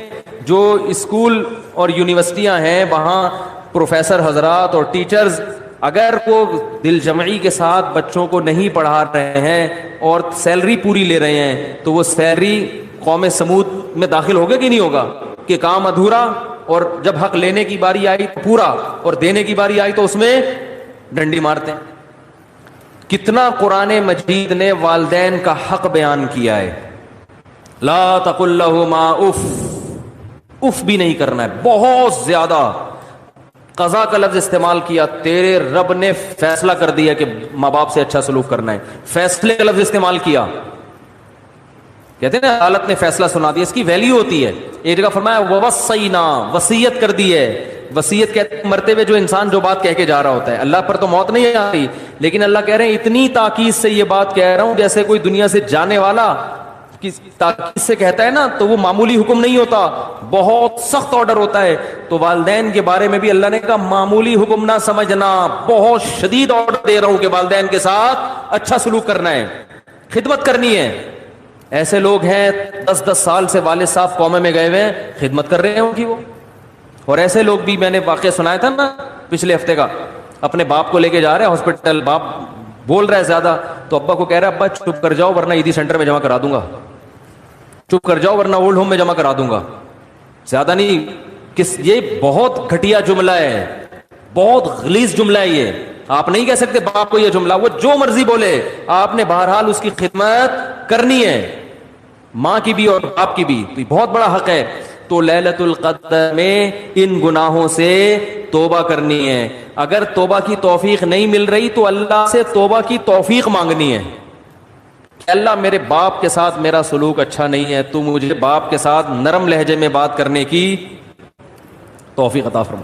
جو اسکول اور یونیورسٹیاں ہیں وہاں پروفیسر حضرات اور ٹیچرز اگر وہ دل جمعی کے ساتھ بچوں کو نہیں پڑھا رہے ہیں اور سیلری پوری لے رہے ہیں تو وہ سیلری قوم سمود میں داخل ہوگا کہ نہیں ہوگا کہ کام ادھورا، اور جب حق لینے کی باری آئی تو پورا، اور دینے کی باری آئی تو اس میں ڈنڈی مارتے ہیں۔ کتنا قرآن مجید نے والدین کا حق بیان کیا ہے، لا تقل لہما اف، اف بھی نہیں کرنا ہے، بہت زیادہ قضا کا لفظ استعمال کیا۔ تیرے رب نے فیصلہ کر دیا کہ ماں باپ سے اچھا سلوک کرنا ہے، فیصلے کا لفظ استعمال کیا۔ کہتے ہیں نا عدالت نے فیصلہ سنا دیا، اس کی ویلیو ہوتی ہے۔ ایک جگہ فرمایا ووصینا، وصیت کر دی ہے۔ وصیت کہتے ہیں مرتے ہوئے جو انسان جو بات کہہ کے جا رہا ہوتا ہے، اللہ پر تو موت نہیں آئی، لیکن اللہ کہہ رہے ہیں اتنی تاکید سے یہ بات کہہ رہا ہوں جیسے کوئی دنیا سے جانے والا تاکید سے کہتا ہے نا تو وہ معمولی حکم نہیں ہوتا، بہت سخت آرڈر ہوتا ہے. تو والدین کے بارے میں بھی اللہ نے کہا معمولی حکم نہ سمجھنا، بہت شدید آرڈر دے رہا ہوں کہ والدین کے ساتھ اچھا سلوک کرنا ہے، خدمت کرنی ہے. ایسے لوگ ہیں 10 سال سے والد صاحب قومے میں گئے ہوئے ہیں، خدمت کر رہے ہیں ان کی وہ. اور ایسے لوگ بھی میں نے واقعہ سنایا تھا نا پچھلے ہفتے کا، اپنے باپ کو لے کے جا رہے ہیں ہاسپٹل، باپ بول رہا ہے زیادہ تو ابا کو کہہ رہا ہے ابا چپ کر جاؤ ورنہ عیدی سینٹر میں جمع کرا دوں گا، چپ کر جاؤ ورنہ اولڈ ہوم میں جمع کرا دوں گا. زیادہ نہیں، یہ بہت گھٹیا جملہ ہے، بہت غلیظ جملہ ہے. یہ آپ نہیں کہہ سکتے باپ کو یہ جملہ، وہ جو مرضی بولے آپ نے بہرحال اس کی خدمت کرنی ہے، ماں کی بھی اور باپ کی بھی. تو یہ بہت بڑا حق ہے. تو لیلۃ القدر میں ان گناہوں سے توبہ کرنی ہے. اگر توبہ کی توفیق نہیں مل رہی تو اللہ سے توبہ کی توفیق مانگنی ہے کہ اللہ میرے باپ کے ساتھ میرا سلوک اچھا نہیں ہے، تو مجھے باپ کے ساتھ نرم لہجے میں بات کرنے کی توفیق عطا فرما.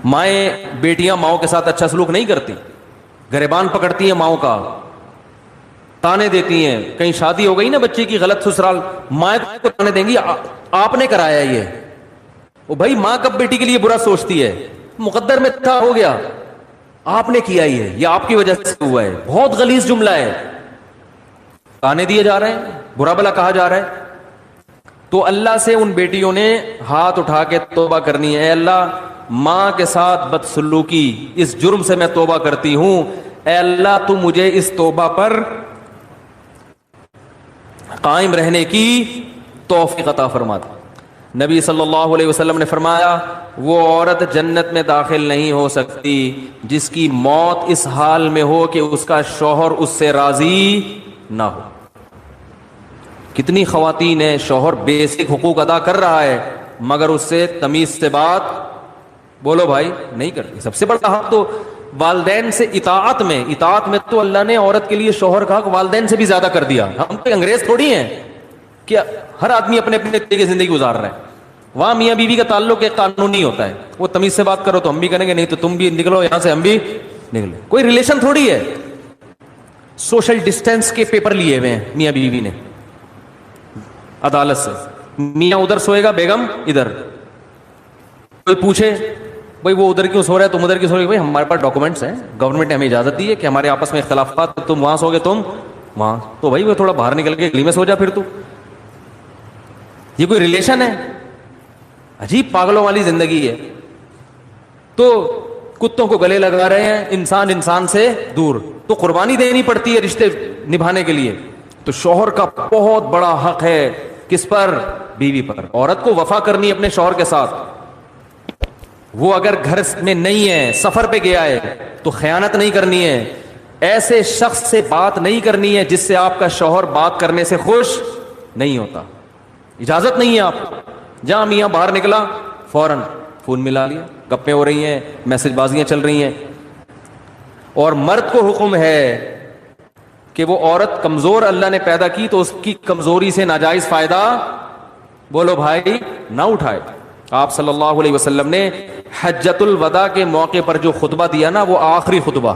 مائیں بیٹیاں ماؤں کے ساتھ اچھا سلوک نہیں کرتی، گریبان پکڑتی ہیں ماؤں کا، تانے دیتی ہیں. کہیں شادی ہو گئی نا بچے کی غلط سسرال، مائیں کو تانے دیں گی آپ نے کرایا یہ. وہ بھائی ماں کب بیٹی کے لیے برا سوچتی ہے؟ مقدر میں تھا، ہو گیا، آپ نے کیا یہ آپ کی وجہ سے ہوا ہے. بہت غلیظ جملہ ہے، تانے دیے جا رہے ہیں، برا بلا کہا جا رہا ہے. تو اللہ سے ان بیٹیوں نے ہاتھ اٹھا کے توبہ کرنی ہے. اے اللہ ماں کے ساتھ بدسلوکی اس جرم سے میں توبہ کرتی ہوں، اے اللہ تو مجھے اس توبہ پر قائم رہنے کی توفیق عطا فرما. نبی صلی اللہ علیہ وسلم نے فرمایا وہ عورت جنت میں داخل نہیں ہو سکتی جس کی موت اس حال میں ہو کہ اس کا شوہر اس سے راضی نہ ہو. کتنی خواتین ہیں شوہر بیسک حقوق ادا کر رہا ہے مگر اس سے تمیز سے بات بولو بھائی نہیں کرتی. سب سے بڑا حق تو والدین سے اطاعت میں تو اللہ نے عورت کے لیے شوہر کا حق والدین سے بھی زیادہ کر دیا. ہم تو انگریز تھوڑی ہیں کہ ہر آدمی اپنے اپنے طریقے کی زندگی گزار رہا ہے. وہاں میاں بیوی کا تعلق ایک قانونی ہوتا ہے، وہ تمیز سے بات کرو تو ہم بھی کریں گے، نہیں تو تم بھی نکلو یہاں سے ہم بھی نکلے. کوئی ریلیشن تھوڑی ہے. سوشل ڈسٹینس کے پیپر لیے ہوئے ہیں میاں بیوی نے عدالت سے، میاں ادھر سوئے گا بیگم ادھر. کوئی پوچھے بھائی وہ ادھر کیوں سو رہا ہے تم ادھر کیوں سو رہے ہو؟ بھائی ہمارے پاس ڈاکومنٹس ہیں، گورنمنٹ نے ہمیں اجازت دی ہے کہ ہمارے آپس میں اختلافات، تم وہاں سو گے تم وہاں، تو بھائی وہ تھوڑا باہر نکل کے گلی میں سو جا پھر تو. یہ کوئی ریلیشن ہے؟ عجیب پاگلوں والی زندگی ہے. تو کتوں کو گلے لگا رہے ہیں، انسان سے دور. تو قربانی دینی پڑتی ہے رشتے نبھانے کے لیے. تو شوہر کا بہت بڑا حق ہے کس پر؟ بیوی پر. عورت کو وفا کرنی اپنے شوہر کے ساتھ. وہ اگر گھر میں نہیں ہے، سفر پہ گیا ہے تو خیانت نہیں کرنی ہے. ایسے شخص سے بات نہیں کرنی ہے جس سے آپ کا شوہر بات کرنے سے خوش نہیں ہوتا. اجازت نہیں ہے آپ کو. جہاں میاں باہر نکلا فوراً فون ملا لیا، گپیں ہو رہی ہیں، میسج بازیاں چل رہی ہیں. اور مرد کو حکم ہے کہ وہ عورت کمزور اللہ نے پیدا کی تو اس کی کمزوری سے ناجائز فائدہ بولو بھائی نہ اٹھائے. آپ صلی اللہ علیہ وسلم نے حجۃ الوداع کے موقع پر جو خطبہ دیا نا، وہ آخری خطبہ،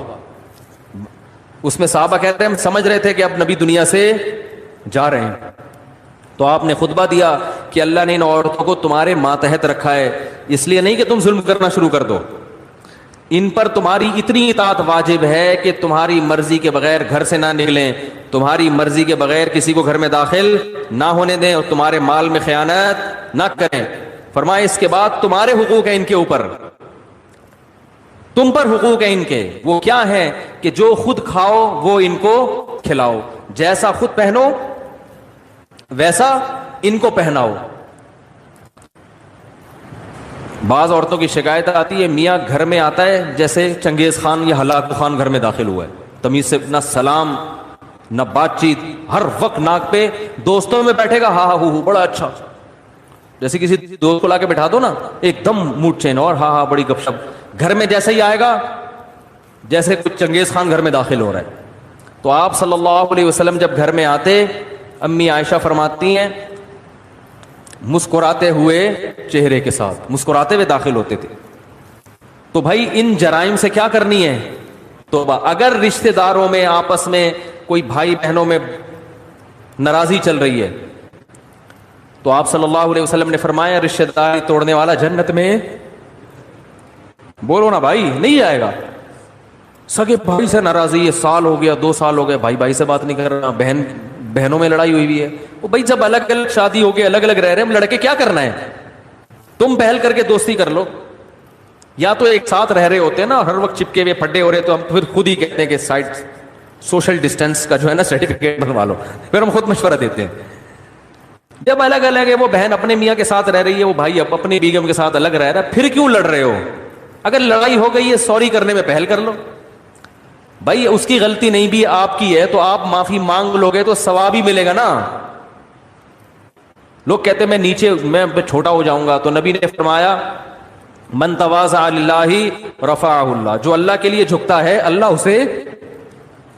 اس میں صحابہ کہتے ہیں ہم سمجھ رہے تھے کہ اب نبی دنیا سے جا رہے ہیں، تو آپ نے خطبہ دیا کہ اللہ نے ان عورتوں کو تمہارے ماتحت رکھا ہے، اس لیے نہیں کہ تم ظلم کرنا شروع کر دو، ان پر تمہاری اتنی اطاعت واجب ہے کہ تمہاری مرضی کے بغیر گھر سے نہ نکلیں، تمہاری مرضی کے بغیر کسی کو گھر میں داخل نہ ہونے دیں، اور تمہارے مال میں خیانت نہ کریں. فرمایا اس کے بعد تمہارے حقوق ہیں ان کے اوپر، تم پر حقوق ہیں ان کے. وہ کیا ہے کہ جو خود کھاؤ وہ ان کو کھلاؤ، جیسا خود پہنو ویسا ان کو پہناؤ. بعض عورتوں کی شکایت آتی ہے میاں گھر میں آتا ہے جیسے چنگیز خان یا ہلاکو خان گھر میں داخل ہوا ہے، تمیز سے نہ سلام نہ بات چیت، ہر وقت ناک پہ. دوستوں میں بیٹھے گا ہاں ہاں ہو بڑا اچھا، جیسے کسی دوست کو لا کے بٹھا دو نا ایک دم موڈ چین اور ہاں ہاں بڑی گپ شپ. گھر میں جیسے ہی آئے گا جیسے کچھ چنگیز خان گھر میں داخل ہو رہا ہے. تو آپ صلی اللہ علیہ وسلم جب گھر میں آتے، امی عائشہ فرماتی ہیں مسکراتے ہوئے چہرے کے ساتھ مسکراتے ہوئے داخل ہوتے تھے. تو بھائی ان جرائم سے کیا کرنی ہے؟ توبہ. اگر رشتہ داروں میں آپس میں کوئی بھائی بہنوں میں ناراضی چل رہی ہے. تو آپ صلی اللہ علیہ وسلم نے فرمایا رشتہ داری توڑنے والا جنت میں, بولو نا بھائی, نہیں جائے گا. سگے بھائی سے ناراضی ہے, سال ہو گیا, 2 سال ہو گئے, بھائی سے بات نہیں کر رہا, بہنوں میں لڑائی ہوئی ہے. وہ بھائی جب الگ الگ شادی ہو گئی, الگ الگ رہ رہے ہیں, لڑکے کیا کرنا ہے, تم پہل کر کے دوستی کر لو. یا تو ایک ساتھ رہ رہے ہوتے ہیں نا, ہر وقت چپکے ہوئے پھڈے ہو رہے, تو ہم پھر خود ہی کہتے ہیں کہ سائڈ سوشل ڈسٹینس کا جو ہے نا سرٹیفکیٹ بنوا لو, پھر ہم خود مشورہ دیتے ہیں. جب الگ الگ ہے, وہ بہن اپنے میاں کے ساتھ رہ رہی ہے, وہ بھائی اپنی بیگم کے ساتھ الگ رہ رہا ہے, پھر کیوں لڑ رہے ہو؟ اگر لڑائی ہو گئی ہے, سوری کرنے میں پہل کر لو. بھائی اس کی غلطی نہیں بھی آپ کی ہے, تو آپ معافی مانگ لو گے تو ثواب ہی ملے گا نا. لوگ کہتے ہیں میں چھوٹا ہو جاؤں گا, تو نبی نے فرمایا من تواضع للہ رفعہ اللہ, جو اللہ کے لیے جھکتا ہے اللہ اسے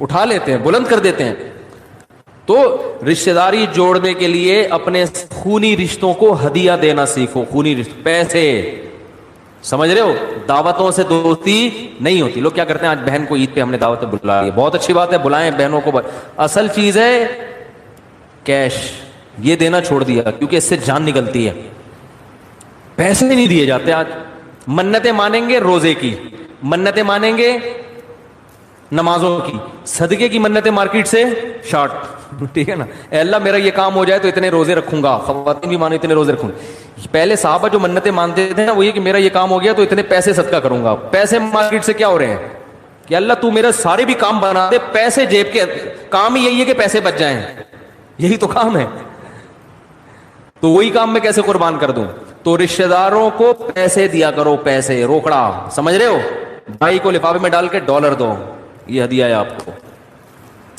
اٹھا لیتے ہیں, بلند کر دیتے ہیں. تو رشتہ داری جوڑنے کے لیے اپنے خونی رشتوں کو ہدیہ دینا سیکھو. خونی رشتے, پیسے, سمجھ رہے ہو, دعوتوں سے دوستی نہیں ہوتی. لوگ کیا کرتے ہیں, آج بہن کو عید پہ ہم نے دعوت بلا لی, بہت اچھی بات ہے, بلائیں بہنوں کو, اصل چیز ہے کیش. یہ دینا چھوڑ دیا, کیونکہ اس سے جان نکلتی ہے. پیسے نہیں دیے جاتے آج. منتیں مانیں گے روزے کی, منتیں مانیں گے نمازوں کی, صدقے کی منتیں مارکیٹ سے شارٹ. ٹھیک ہے نا, اے اللہ میرا یہ کام ہو جائے تو اتنے روزے رکھوں گا, خواتین بھی مانو اتنے روزے رکھوں گا. پہلے صحابہ جو منتیں مانتے تھے نا, وہ یہ کہ میرا یہ کام ہو گیا تو اتنے پیسے صدقہ کروں گا. پیسے مارکیٹ سے کیا ہو رہے ہیں کہ اللہ تو میرے سارے بھی کام بنا دے, پیسے جیب کے کام ہی یہی ہے کہ پیسے بچ جائیں, یہی تو کام ہے. تو وہی کام میں کیسے قربان کر دوں؟ تو رشتہ داروں کو پیسے دیا کرو, پیسے, روکڑا, سمجھ رہے ہو. بھائی کو لفافے میں ڈال کے ڈالر دو, یہ ہدیہ ہے آپ کو.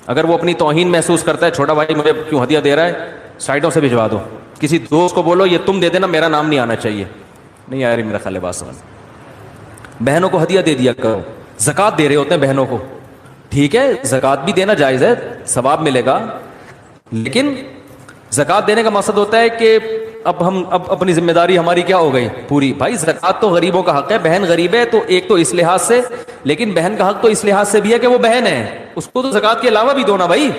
اگر وہ اپنی توہین محسوس کرتا ہے, چھوٹا بھائی مجھے کیوں ہدیہ دے رہا ہے, سائڈوں سے بھجوا دو. کسی دوست کو بولو یہ تم دے دینا, میرا نام نہیں آنا چاہیے. نہیں آ رہی میرا خیال ہے بات سمجھ. بہنوں کو ہدیہ دے دیا کرو. زکات دے رہے ہوتے ہیں بہنوں کو, ٹھیک ہے, زکات بھی دینا جائز ہے, ثواب ملے گا, لیکن زکات دینے کا مقصد ہوتا ہے کہ اب اپنی ذمہ داری ہماری کیا ہو گئی پوری. بھائی زکات تو غریبوں کا حق ہے, بہن غریب ہے تو ایک تو اس لحاظ سے, لیکن بہن کا حق تو اس لحاظ سے بھی ہے کہ وہ بہن ہے, اس کو تو زکات کے علاوہ بھی دو نا بھائی.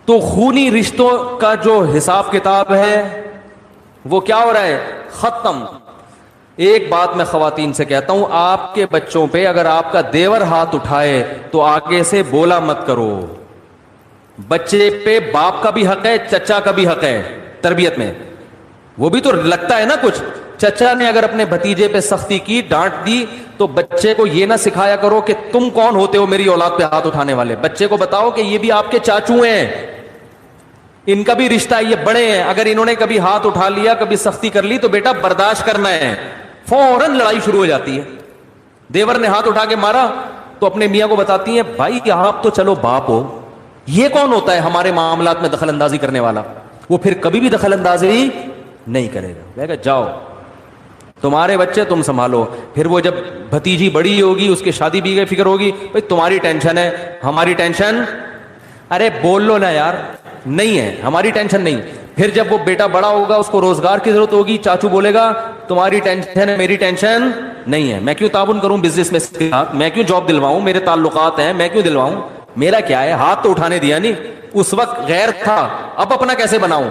تو خونی رشتوں کا جو حساب کتاب ہے وہ کیا ہو رہا ہے, ختم. ایک بات میں خواتین سے کہتا ہوں, آپ کے بچوں پہ اگر آپ کا دیور ہاتھ اٹھائے تو آگے سے بولا مت کرو. بچے پہ باپ کا بھی حق ہے, چچا کا بھی حق ہے تربیت میں. وہ بھی تو لگتا ہے نا کچھ. چچا نے اگر اپنے بھتیجے پہ سختی کی, ڈانٹ دی, تو بچے کو یہ نہ سکھایا کرو کہ تم کون ہوتے ہو میری اولاد پہ ہاتھ اٹھانے والے. بچے کو بتاؤ کہ یہ بھی آپ کے چاچو ہیں, ان کا بھی رشتہ ہے, یہ بڑے ہیں, اگر انہوں نے کبھی ہاتھ اٹھا لیا, کبھی سختی کر لی, تو بیٹا برداشت کرنا ہے. فوراً لڑائی شروع ہو جاتی ہے. دیور نے ہاتھ اٹھا کے مارا تو اپنے میاں کو بتاتی ہیں بھائی کہ آپ تو چلو باپ ہو, یہ کون ہوتا ہے ہمارے معاملات میں دخل اندازی کرنے والا. وہ پھر کبھی بھی دخل اندازی نہیں کرے گا, کہے گا جاؤ تمہارے بچے تم سنبھالو. پھر وہ جب بھتیجی بڑی ہوگی, اس کی شادی بھی گئی, فکر ہوگی بھائی تمہاری ٹینشن ہے, ہماری ٹینشن, ارے بول لو نا یار, نہیں ہے ہماری ٹینشن نہیں. پھر جب وہ بیٹا بڑا ہوگا, اس کو روزگار کی ضرورت ہوگی, چاچو بولے گا تمہاری ٹینشن ہے, میری ٹینشن نہیں ہے. میں کیوں تعاون کروں بزنس میں, میں کیوں جاب دلواؤں, میرے تعلقات ہیں, میں کیوں دلواؤں, میرا کیا ہے. ہاتھ تو اٹھانے دیا نہیں, اس وقت غیر تھا, اب اپنا کیسے بناؤں.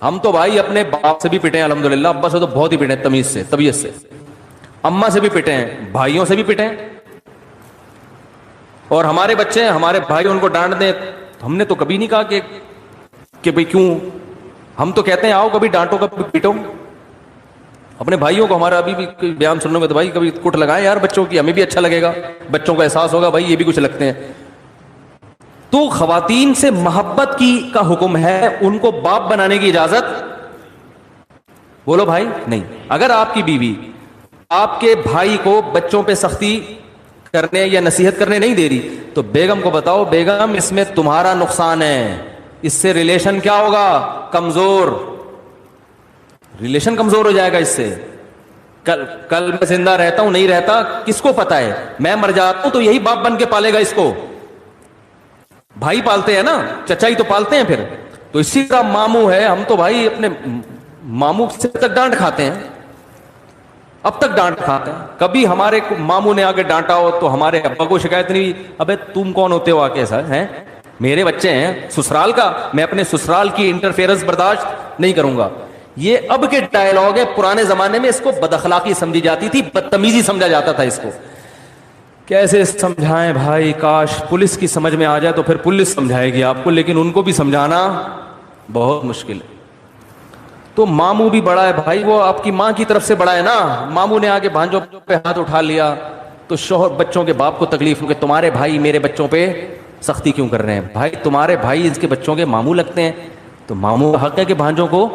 ہم تو بھائی اپنے باپ سے بھی پٹے ہیں الحمدللہ, ابا سے تو بہت ہی پٹے ہیں, تمیز سے, طبیعت سے, اما سے بھی پٹے ہیں, بھائیوں سے بھی پٹے ہیں. اور ہمارے بچے ہیں, ہمارے بھائی ان کو ڈانٹ دیں, ہم نے تو کبھی نہیں کہا کہ بھئی کیوں. ہم تو کہتے ہیں آؤ کبھی ڈانٹو کبھی پیٹو اپنے بھائیوں کو. ہمارا ابھی بھی بیان سننے میں تو بھائی کبھی کٹ لگائیں یار بچوں کی, ہمیں بھی اچھا لگے گا, بچوں کو احساس ہوگا بھائی یہ بھی کچھ لگتے ہیں. تو خواتین سے محبت کا حکم ہے, ان کو باپ بنانے کی اجازت بولو بھائی نہیں. اگر آپ کی بیوی آپ کے بھائی کو بچوں پہ سختی کرنے یا نصیحت کرنے نہیں دے رہی, تو بیگم کو بتاؤ بیگم اس میں تمہارا نقصان ہے, اس سے ریلیشن کیا ہوگا, کمزور, ریلیشن کمزور ہو جائے گا. اس سے کل میں زندہ رہتا ہوں نہیں رہتا کس کو پتا ہے, میں مر جاتا ہوں تو یہی باپ بن کے پالے گا اس کو. بھائی پالتے ہیں نا, چچا ہی تو پالتے ہیں پھر. تو اسی طرح ماموں ہے, ہم تو بھائی اپنے ماموں سے تک ڈانٹ کھاتے ہیں, اب تک ڈانٹ کھاتے ہیں. کبھی ہمارے ماموں نے آگے ڈانٹا ہو تو ہمارے ابا کو شکایت نہیں ہوئی ابے تم کون ہوتے ہو آ کے ایسا ہے, میرے بچے ہیں سسرال کا, میں اپنے سسرال کی انٹرفیئرنس برداشت نہیں کروں گا. یہ اب کے ڈائلاگ ہے, پرانے زمانے میں اس کو بد اخلاقی سمجھی جاتی تھی, بدتمیزی سمجھا جاتا تھا اس کو. کیسے سمجھائیں بھائی, کاش پولیس کی سمجھ میں آ جائے تو پھر پولیس سمجھائے گی آپ کو, لیکن ان کو بھی سمجھانا بہت مشکل ہے. تو ماموں بھی بڑا ہے بھائی, وہ آپ کی ماں کی طرف سے بڑا ہے نا. ماموں نے آگے بھانجوں پہ ہاتھ اٹھا لیا تو شوہر بچوں کے باپ کو تکلیف ہو کہ تمہارے بھائی میرے بچوں پہ سختی کیوں کر رہے ہیں. بھائی تمہارے بھائی اس کے بچوں کے ماموں لگتے ہیں, تو ماموں کا حق ہے کہ بھانجوں کو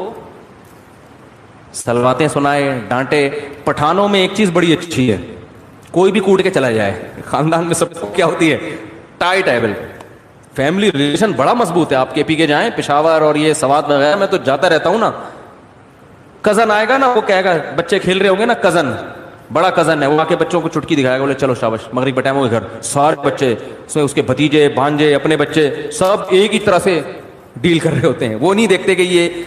سلواتیں سنائے, ڈانٹے. پٹھانوں میں ایک چیز بڑی اچھی ہے, کوئی بھی کوٹ کے چلا جائے, خاندان میں سب کو کیا ہوتی ہے, ٹائٹ ہے, فیملی ریلیشن بڑا مضبوط ہے. آپ کے پی کے جائیں پشاور اور یہ سوات وغیرہ, میں تو جاتا رہتا ہوں نا. کزن آئے گا نا, وہ کہے گا بچے کھیل رہے ہوں گے نا, کزن بڑا کزن ہے, وہ آ کے بچوں کو چٹکی دکھائے گا, بولے چلو شاباش مغرب ٹائم ہو گیا گھر. سارے بچے اس کے بھتیجے بھانجے اپنے بچے سب ایک ہی طرح سے ڈیل کر رہے ہوتے ہیں. وہ نہیں دیکھتے کہ یہ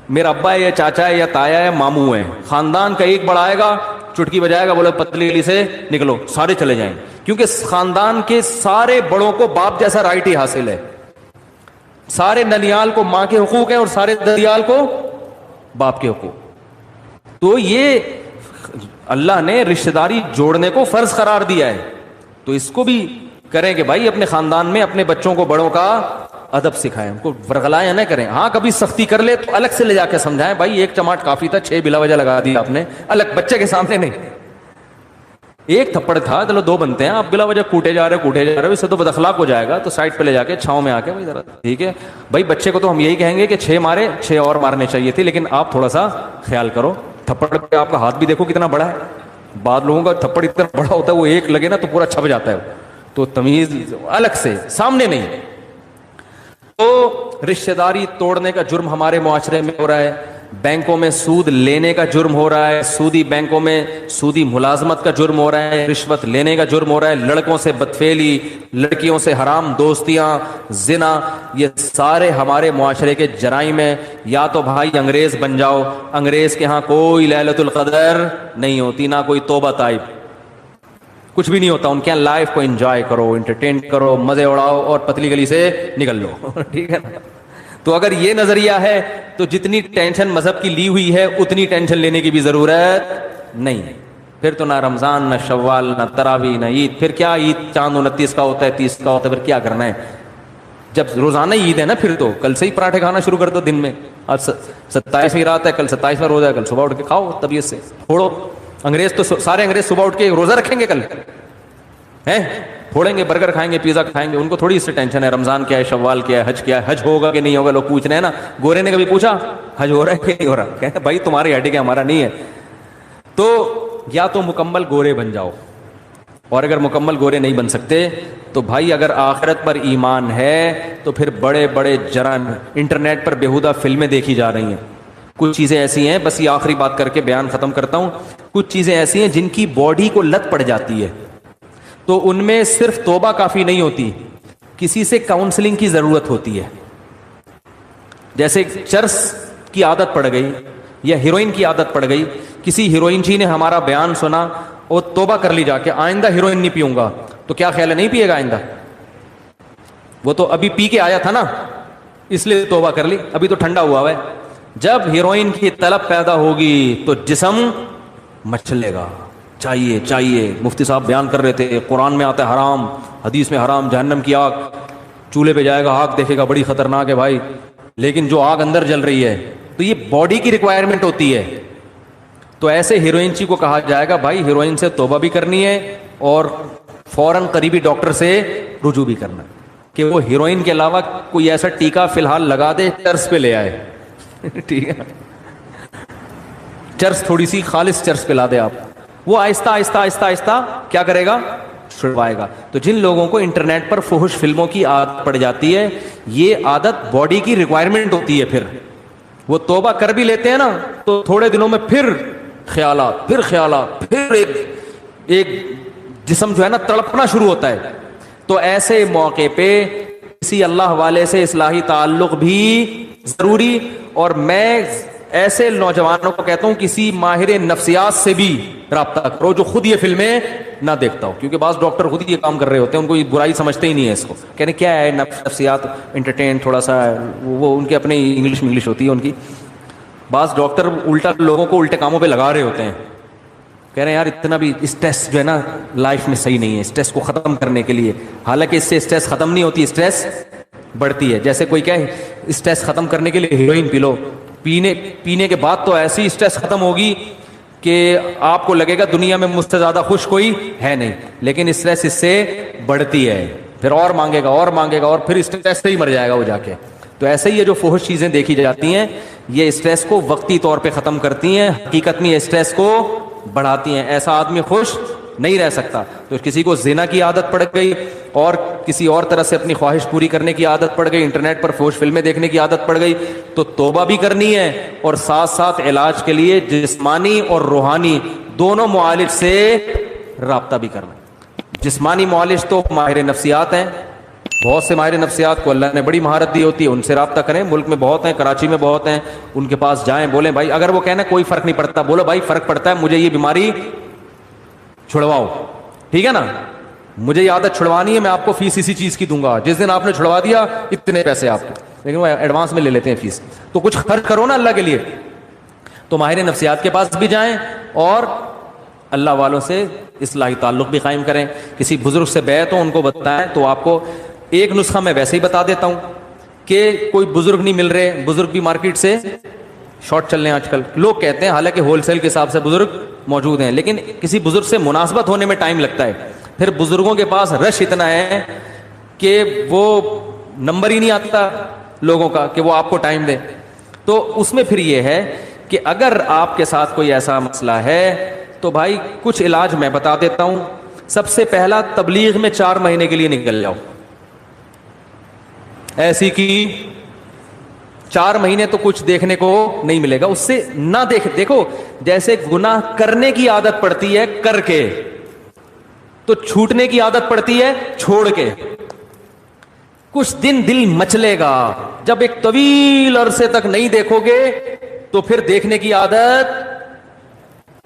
میرا ابا ہے یا چاچا ہے یا تایا ہے, ماموں ہے. خاندان کا ایک بڑا آئے گا, چٹکی بجائے گا, بولے پتلی گلی سے نکلو, سارے چلے جائیں. کیونکہ خاندان کے سارے بڑوں کو باپ جیسا رائٹ ہی حاصل ہے. سارے ننیال کو ماں کے حقوق ہیں اور سارے ددیال کو باپ کے حقوق. تو یہ اللہ نے رشتہ داری جوڑنے کو فرض قرار دیا ہے, تو اس کو بھی کریں کہ بھائی اپنے خاندان میں اپنے بچوں کو بڑوں کا ادب سکھائیں, ان کو ورغلائیں نہ کریں. ہاں کبھی سختی کر لے تو الگ سے لے جا کے سمجھائیں, بھائی ایک چماٹ کافی تھا, 6 بلا وجہ لگا دیا آپ نے, الگ بچے کے سامنے نہیں. ایک تھپڑ تھا, چلو 2 بنتے ہیں, آپ بلا وجہ کوٹے جا رہے ہو, اس سے تو بد اخلاق ہو جائے گا. تو سائڈ پہ لے جا کے چھاؤں میں آ کے بھائی ذرا ٹھیک ہے بھائی, بچے کو تو ہم یہی کہیں گے کہ 6 مارے, 6 اور مارنے چاہیے تھے, لیکن آپ تھوڑا سا خیال کرو. تھپڑ پہ آپ کا ہاتھ بھی دیکھو کتنا بڑا ہے. بعض لوگوں کا تھپڑ اتنا بڑا ہوتا ہے وہ ایک لگے نا تو پورا چھپ جاتا ہے. تو تمیز الگ سے, سامنے نہیں. تو رشتہ داری توڑنے کا جرم ہمارے معاشرے میں ہو رہا ہے. بینکوں میں سود لینے کا جرم ہو رہا ہے, سودی بینکوں میں سودی ملازمت کا جرم ہو رہا ہے, رشوت لینے کا جرم ہو رہا ہے, لڑکوں سے بدفعلی, لڑکیوں سے حرام دوستیاں, زنا, یہ سارے ہمارے معاشرے کے جرائم ہیں. یا تو بھائی انگریز بن جاؤ, انگریز کے ہاں کوئی لیلۃ القدر نہیں ہوتی, نہ کوئی توبہ طائب, کچھ بھی نہیں ہوتا. ان کے یہاں لائف کو انجوائے کرو, انٹرٹین کرو, مزے اڑاؤ اور پتلی گلی سے نکل لو. ٹھیک ہے نا. تو اگر یہ نظریہ ہے تو جتنی ٹینشن مذہب کی لی ہوئی ہے اتنی ٹینشن لینے کی بھی ضرورت نہیں ہے. پھر تو نہ رمضان, نہ شوال, نہ تراویح, نہ عید. پھر کیا عید چاند 29 کا ہوتا ہے, 30 کا ہوتا ہے, پھر کیا کرنا ہے جب روزانہ عید ہے نا. پھر تو کل سے ہی پراٹھے کھانا شروع کر دو دن میں. آج 27ویں رات ہے, کل 27واں روزہ ہے, کل صبح اٹھ کے کھاؤ طبیعت سے پھوڑو. انگریز تو سارے انگریز صبح اٹھ کے روزہ رکھیں گے, کل ہیں پھوڑیں گے, برگر کھائیں گے, پیزا کھائیں گے. ان کو تھوڑی اس سے ٹینشن ہے رمضان کیا ہے, شوال کیا ہے, حج کیا ہے, حج ہوگا کہ نہیں ہوگا. لوگ پوچھ رہے ہیں نا, گورے نے کبھی پوچھا حج ہو رہا ہے کہ نہیں ہو رہا, کہتے بھائی تمہاری ہڈی کے ہمارا نہیں ہے. تو یا تو مکمل گورے بن جاؤ, اور اگر مکمل گورے نہیں بن سکتے تو بھائی اگر آخرت پر ایمان ہے تو پھر بڑے بڑے جرائم. انٹرنیٹ پر بیہودہ فلمیں دیکھی جا رہی ہیں. کچھ چیزیں ایسی ہیں, بس یہ آخری بات کر کے بیان ختم کرتا ہوں, کچھ چیزیں ایسی ہیں جن کی باڈی کو لت پڑ جاتی ہے, تو ان میں صرف توبہ کافی نہیں ہوتی, کسی سے کاؤنسلنگ کی ضرورت ہوتی ہے. جیسے چرس کی عادت پڑ گئی یا ہیروئن کی عادت پڑ گئی, کسی ہیروئن جی نے ہمارا بیان سنا اور توبہ کر لی جا کے, آئندہ ہیروئن نہیں پیوں گا. تو کیا خیال ہے, نہیں پیے گا آئندہ؟ وہ تو ابھی پی کے آیا تھا نا, اس لیے توبہ کر لی, ابھی تو ٹھنڈا ہوا ہے. جب ہیروئن کی طلب پیدا ہوگی تو جسم مچلے گا, چاہیے چاہیے. مفتی صاحب بیان کر رہے تھے, قرآن میں آتا ہے حرام, حدیث میں حرام, جہنم کی آگ, چولہے پہ جائے گا, آگ دیکھے گا, بڑی خطرناک ہے بھائی. لیکن جو آگ اندر جل رہی ہے تو یہ باڈی کی ریکوائرمنٹ ہوتی ہے. تو ایسے ہیروئن چی کو کہا جائے گا بھائی ہیروئن سے توبہ بھی کرنی ہے اور فوراً قریبی ڈاکٹر سے رجوع بھی کرنا, کہ وہ ہیروئن کے علاوہ کوئی ایسا ٹیکا فی الحال لگا دے, چرس پہ لے آئے. ٹھیک ہے, چرس تھوڑی سی خالص چرس پہ لا دے آپ, وہ آہستہ آہستہ آہستہ آہستہ کیا کرے گا, چھڑوائے گا. تو جن لوگوں کو انٹرنیٹ پر فحش فلموں کی عادت پڑ جاتی ہے, یہ عادت باڈی کی ریکوائرمنٹ ہوتی ہے. پھر وہ توبہ کر بھی لیتے ہیں نا تو تھوڑے دنوں میں پھر خیالات, پھر ایک جسم جو ہے نا تڑپنا شروع ہوتا ہے. تو ایسے موقع پہ کسی اللہ والے سے اصلاحی تعلق بھی ضروری. اور میں ایسے نوجوانوں کو کہتا ہوں کسی ماہر نفسیات سے بھی رابطہ کرو جو خود یہ فلمیں نہ دیکھتا ہو, کیونکہ بعض ڈاکٹر خود یہ کام کر رہے ہوتے ہیں, ان کو یہ برائی سمجھتے ہی نہیں ہے اس کو, کہنے کیا ہے نفسیات انٹرٹین تھوڑا سا, وہ ان کے اپنے انگلش ہوتی ہے ان کی. بعض ڈاکٹر الٹا لوگوں کو الٹے کاموں پہ لگا رہے ہوتے ہیں, کہہ رہے ہیں یار اتنا بھی اسٹریس جو ہے نا لائف میں صحیح نہیں ہے, اسٹریس کو ختم کرنے کے لیے, حالانکہ اس سے اسٹریس ختم نہیں ہوتی, اسٹریس بڑھتی ہے. جیسے کوئی کہے اسٹریس ختم کرنے کے لیے ہیروئن پی لو, پینے کے بعد تو ایسی اسٹریس ختم ہوگی کہ آپ کو لگے گا دنیا میں مجھ سے زیادہ خوش کوئی ہے نہیں, لیکن اسٹریس اس سے بڑھتی ہے, پھر اور مانگے گا اور پھر اسٹریس سے ہی مر جائے گا وہ جا کے. تو ایسے ہی یہ جو فحش چیزیں دیکھی جاتی ہیں یہ اسٹریس کو وقتی طور پہ ختم کرتی ہیں, حقیقت میں یہ اسٹریس کو بڑھاتی ہیں. ایسا آدمی خوش نہیں رہ سکتا. تو کسی کو زنا کی عادت پڑ گئی اور کسی اور طرح سے اپنی خواہش پوری کرنے کی عادت پڑ گئی, انٹرنیٹ پر فحش فلمیں دیکھنے کی عادت پڑ گئی, تو توبہ بھی کرنی ہے اور ساتھ ساتھ علاج کے لیے جسمانی اور روحانی دونوں معالج سے رابطہ بھی کرنا. جسمانی معالج تو ماہر نفسیات ہیں, بہت سے ماہر نفسیات کو اللہ نے بڑی مہارت دی ہوتی ہے, ان سے رابطہ کریں. ملک میں بہت ہیں, کراچی میں بہت ہیں, ان کے پاس جائیں, بولیں بھائی اگر وہ کہنا کوئی فرق نہیں پڑتا, بولو بھائی فرق پڑتا ہے, مجھے یہ بیماری چھڑواؤ, ٹھیک ہے نا, مجھے یہ عادت چھڑوانی ہے, میں آپ کو فیس اسی چیز کی دوں گا, جس دن آپ نے چھڑوا دیا اتنے پیسے آپ کے, لیکن وہ ایڈوانس میں لے لیتے ہیں فیس, تو کچھ خرچ کرو نا اللہ کے لیے. تو ماہر نفسیات کے پاس بھی جائیں اور اللہ والوں سے اصلاحی تعلق بھی قائم کریں. کسی بزرگ سے بیعت ہو, ان کو بتائیں. تو آپ کو ایک نسخہ میں ویسے ہی بتا دیتا ہوں کہ کوئی بزرگ نہیں مل رہے, بزرگ بھی مارکیٹ سے شارٹ چل رہے ہیں آج کل, لوگ کہتے ہیں, حالانکہ ہول سیل کے حساب سے بزرگ موجود ہیں, لیکن کسی بزرگ سے مناسبت ہونے میں ٹائم لگتا ہے. پھر بزرگوں کے پاس رش اتنا ہے کہ وہ نمبر ہی نہیں آتا لوگوں کا کہ وہ آپ کو ٹائم دیں. تو اس میں پھر یہ ہے کہ اگر آپ کے ساتھ کوئی ایسا مسئلہ ہے تو بھائی کچھ علاج میں بتا دیتا ہوں. سب سے پہلا, تبلیغ میں 4 مہینے کے لیے نکل جاؤ. ایسی کی 4 مہینے تو کچھ دیکھنے کو نہیں ملے گا, اس سے نہ دیکھو جیسے گناہ کرنے کی عادت پڑتی ہے کر کے, تو چھوٹنے کی عادت پڑتی ہے چھوڑ کے. کچھ دن دل مچلے گا, جب ایک طویل عرصے تک نہیں دیکھو گے تو پھر دیکھنے کی عادت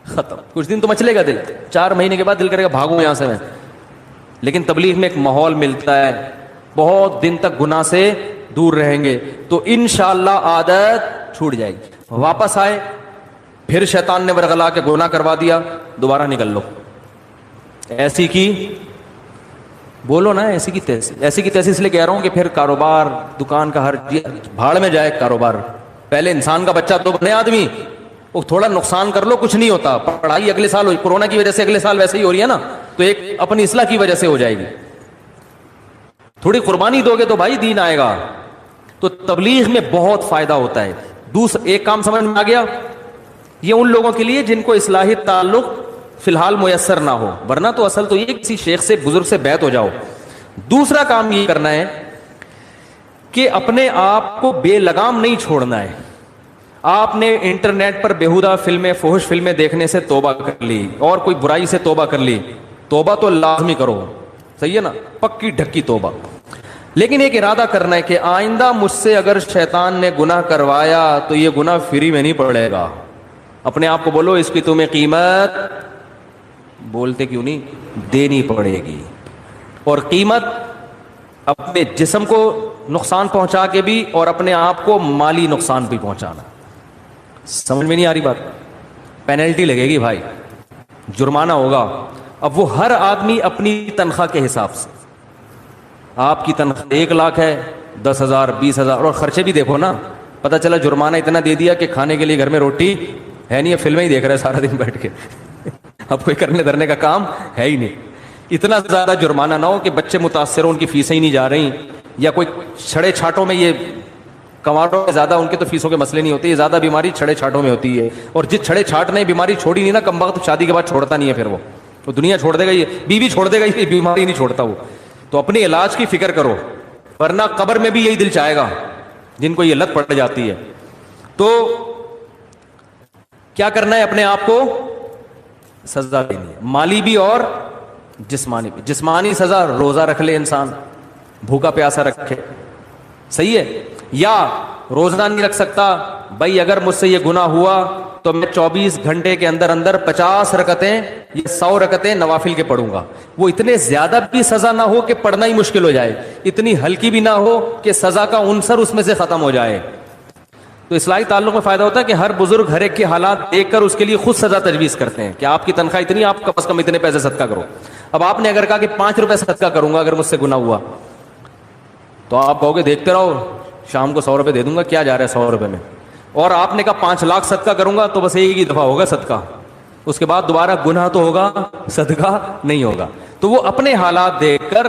ختم. کچھ دن تو مچلے گا دل, 4 مہینے کے بعد دل کرے گا بھاگوں یہاں سے میں. لیکن تبلیغ میں ایک ماحول ملتا ہے, بہت دن تک گناہ سے دور رہیں گے تو انشاءاللہ عادت چھوٹ جائے گی. واپس آئے, پھر شیطان نے ورغلا کے گناہ کروا دیا, دوبارہ نکل لو. ایسی کی بولو نا, ایسی کی تیسی اس لیے کہہ رہا ہوں کہ پھر کاروبار, دکان کا ہر بھاڑ میں جائے کاروبار. پہلے انسان کا بچہ تو بنے آدمی, وہ تھوڑا نقصان کر لو کچھ نہیں ہوتا. پڑھائی اگلے سال کورونا کی وجہ سے اگلے سال ویسے ہی ہو رہی ہے نا, تو ایک اپنی اصلاح کی وجہ سے ہو جائے گی. تھوڑی قربانی دو گے تو بھائی دین آئے گا. تو تبلیغ میں بہت فائدہ ہوتا ہے. ایک کام سمجھ میں آ گیا, یہ ان لوگوں کے لیے جن کو اصلاحی تعلق فی الحال میسر نہ ہو, ورنہ تو اصل تو یہ کسی شیخ سے بزرگ سے بیعت ہو جاؤ. دوسرا کام یہ کرنا ہے کہ اپنے آپ کو بے لگام نہیں چھوڑنا ہے. آپ نے انٹرنیٹ پر بیہودہ فلمیں, فحش فلمیں دیکھنے سے توبہ کر لی, اور کوئی برائی سے توبہ کر لی, توبہ تو لازمی کرو, صحیح ہے نا, پکی ڈھکی توبہ. لیکن ایک ارادہ کرنا ہے کہ آئندہ مجھ سے اگر شیطان نے گناہ کروایا تو یہ گناہ فری میں نہیں پڑے گا. اپنے آپ کو بولو اس کی تمہیں قیمت, بولتے کیوں نہیں, دینی پڑے گی. اور قیمت اپنے جسم کو نقصان پہنچا کے بھی, اور اپنے آپ کو مالی نقصان بھی پہنچانا. سمجھ میں نہیں آ رہی بات؟ پینلٹی لگے گی بھائی, جرمانہ ہوگا. اب وہ ہر آدمی اپنی تنخواہ کے حساب سے, آپ کی تنخواہ 1 لاکھ ہے, 10,000 20,000, اور خرچے بھی دیکھو نا, پتہ چلا جرمانہ اتنا دے دیا کہ کھانے کے لیے گھر میں روٹی ہے نہیں, فلمیں ہی دیکھ رہے سارا دن بیٹھ کے. اب کوئی کرنے دھرنے کا کام ہے ہی نہیں. اتنا زیادہ جرمانہ نہ ہو کہ بچے متاثر ہوں, ان کی فیسیں ہی نہیں جا رہی, یا کوئی چھڑے چھاٹوں میں, یہ کنواڑوں میں زیادہ ان کے تو فیسوں کے مسئلے نہیں ہوتے, یہ زیادہ بیماری چھڑے چھاٹوں میں ہوتی ہے. اور جس چھڑے چھاٹ نے بیماری چھوڑی نہیں نا, کم وقت شادی کے بعد چھوڑتا نہیں ہے, پھر وہ دنیا چھوڑ دے گا, یہ بیوی چھوڑ دے گا, یہ بیماری نہیں چھوڑتا وہ. تو اپنے علاج کی فکر کرو, ورنہ قبر میں بھی یہی دل چاہے گا جن کو یہ لت پڑ جاتی ہے. تو کیا کرنا ہے, اپنے آپ کو سزا دینی ہے, مالی بھی اور جسمانی بھی. جسمانی سزا, روزہ رکھ لے انسان, بھوکا پیاسا رکھے, صحیح ہے, یا روزہ نہیں رکھ سکتا بھائی اگر مجھ سے یہ گناہ ہوا تو میں 24 گھنٹے کے اندر اندر 50 رکعتیں یا 100 رکعتیں نوافل کے پڑھوں گا. وہ اتنے زیادہ بھی سزا نہ ہو کہ پڑھنا ہی مشکل ہو جائے, اتنی ہلکی بھی نہ ہو کہ سزا کا عنصر اس میں سے ختم ہو جائے. تو اصلاحی تعلق میں فائدہ ہوتا ہے کہ ہر بزرگ ہر ایک کے حالات دیکھ کر اس کے لیے خود سزا تجویز کرتے ہیں کہ آپ کی تنخواہ اتنی, آپ کم از کم اتنے پیسے صدقہ کرو. اب آپ نے اگر کہا کہ 5 روپے صدقہ کروں گا اگر مجھ سے گناہ ہوا, تو آپ کہو گے دیکھتے رہو شام کو 100 روپے دے دوں گا, کیا جا رہا ہے 100 روپے میں. اور آپ نے کہا 5 لاکھ صدقہ کروں گا, تو بس ایک ہی دفعہ ہوگا صدقہ, اس کے بعد دوبارہ گناہ تو ہوگا, صدقہ نہیں ہوگا. تو وہ اپنے حالات دیکھ کر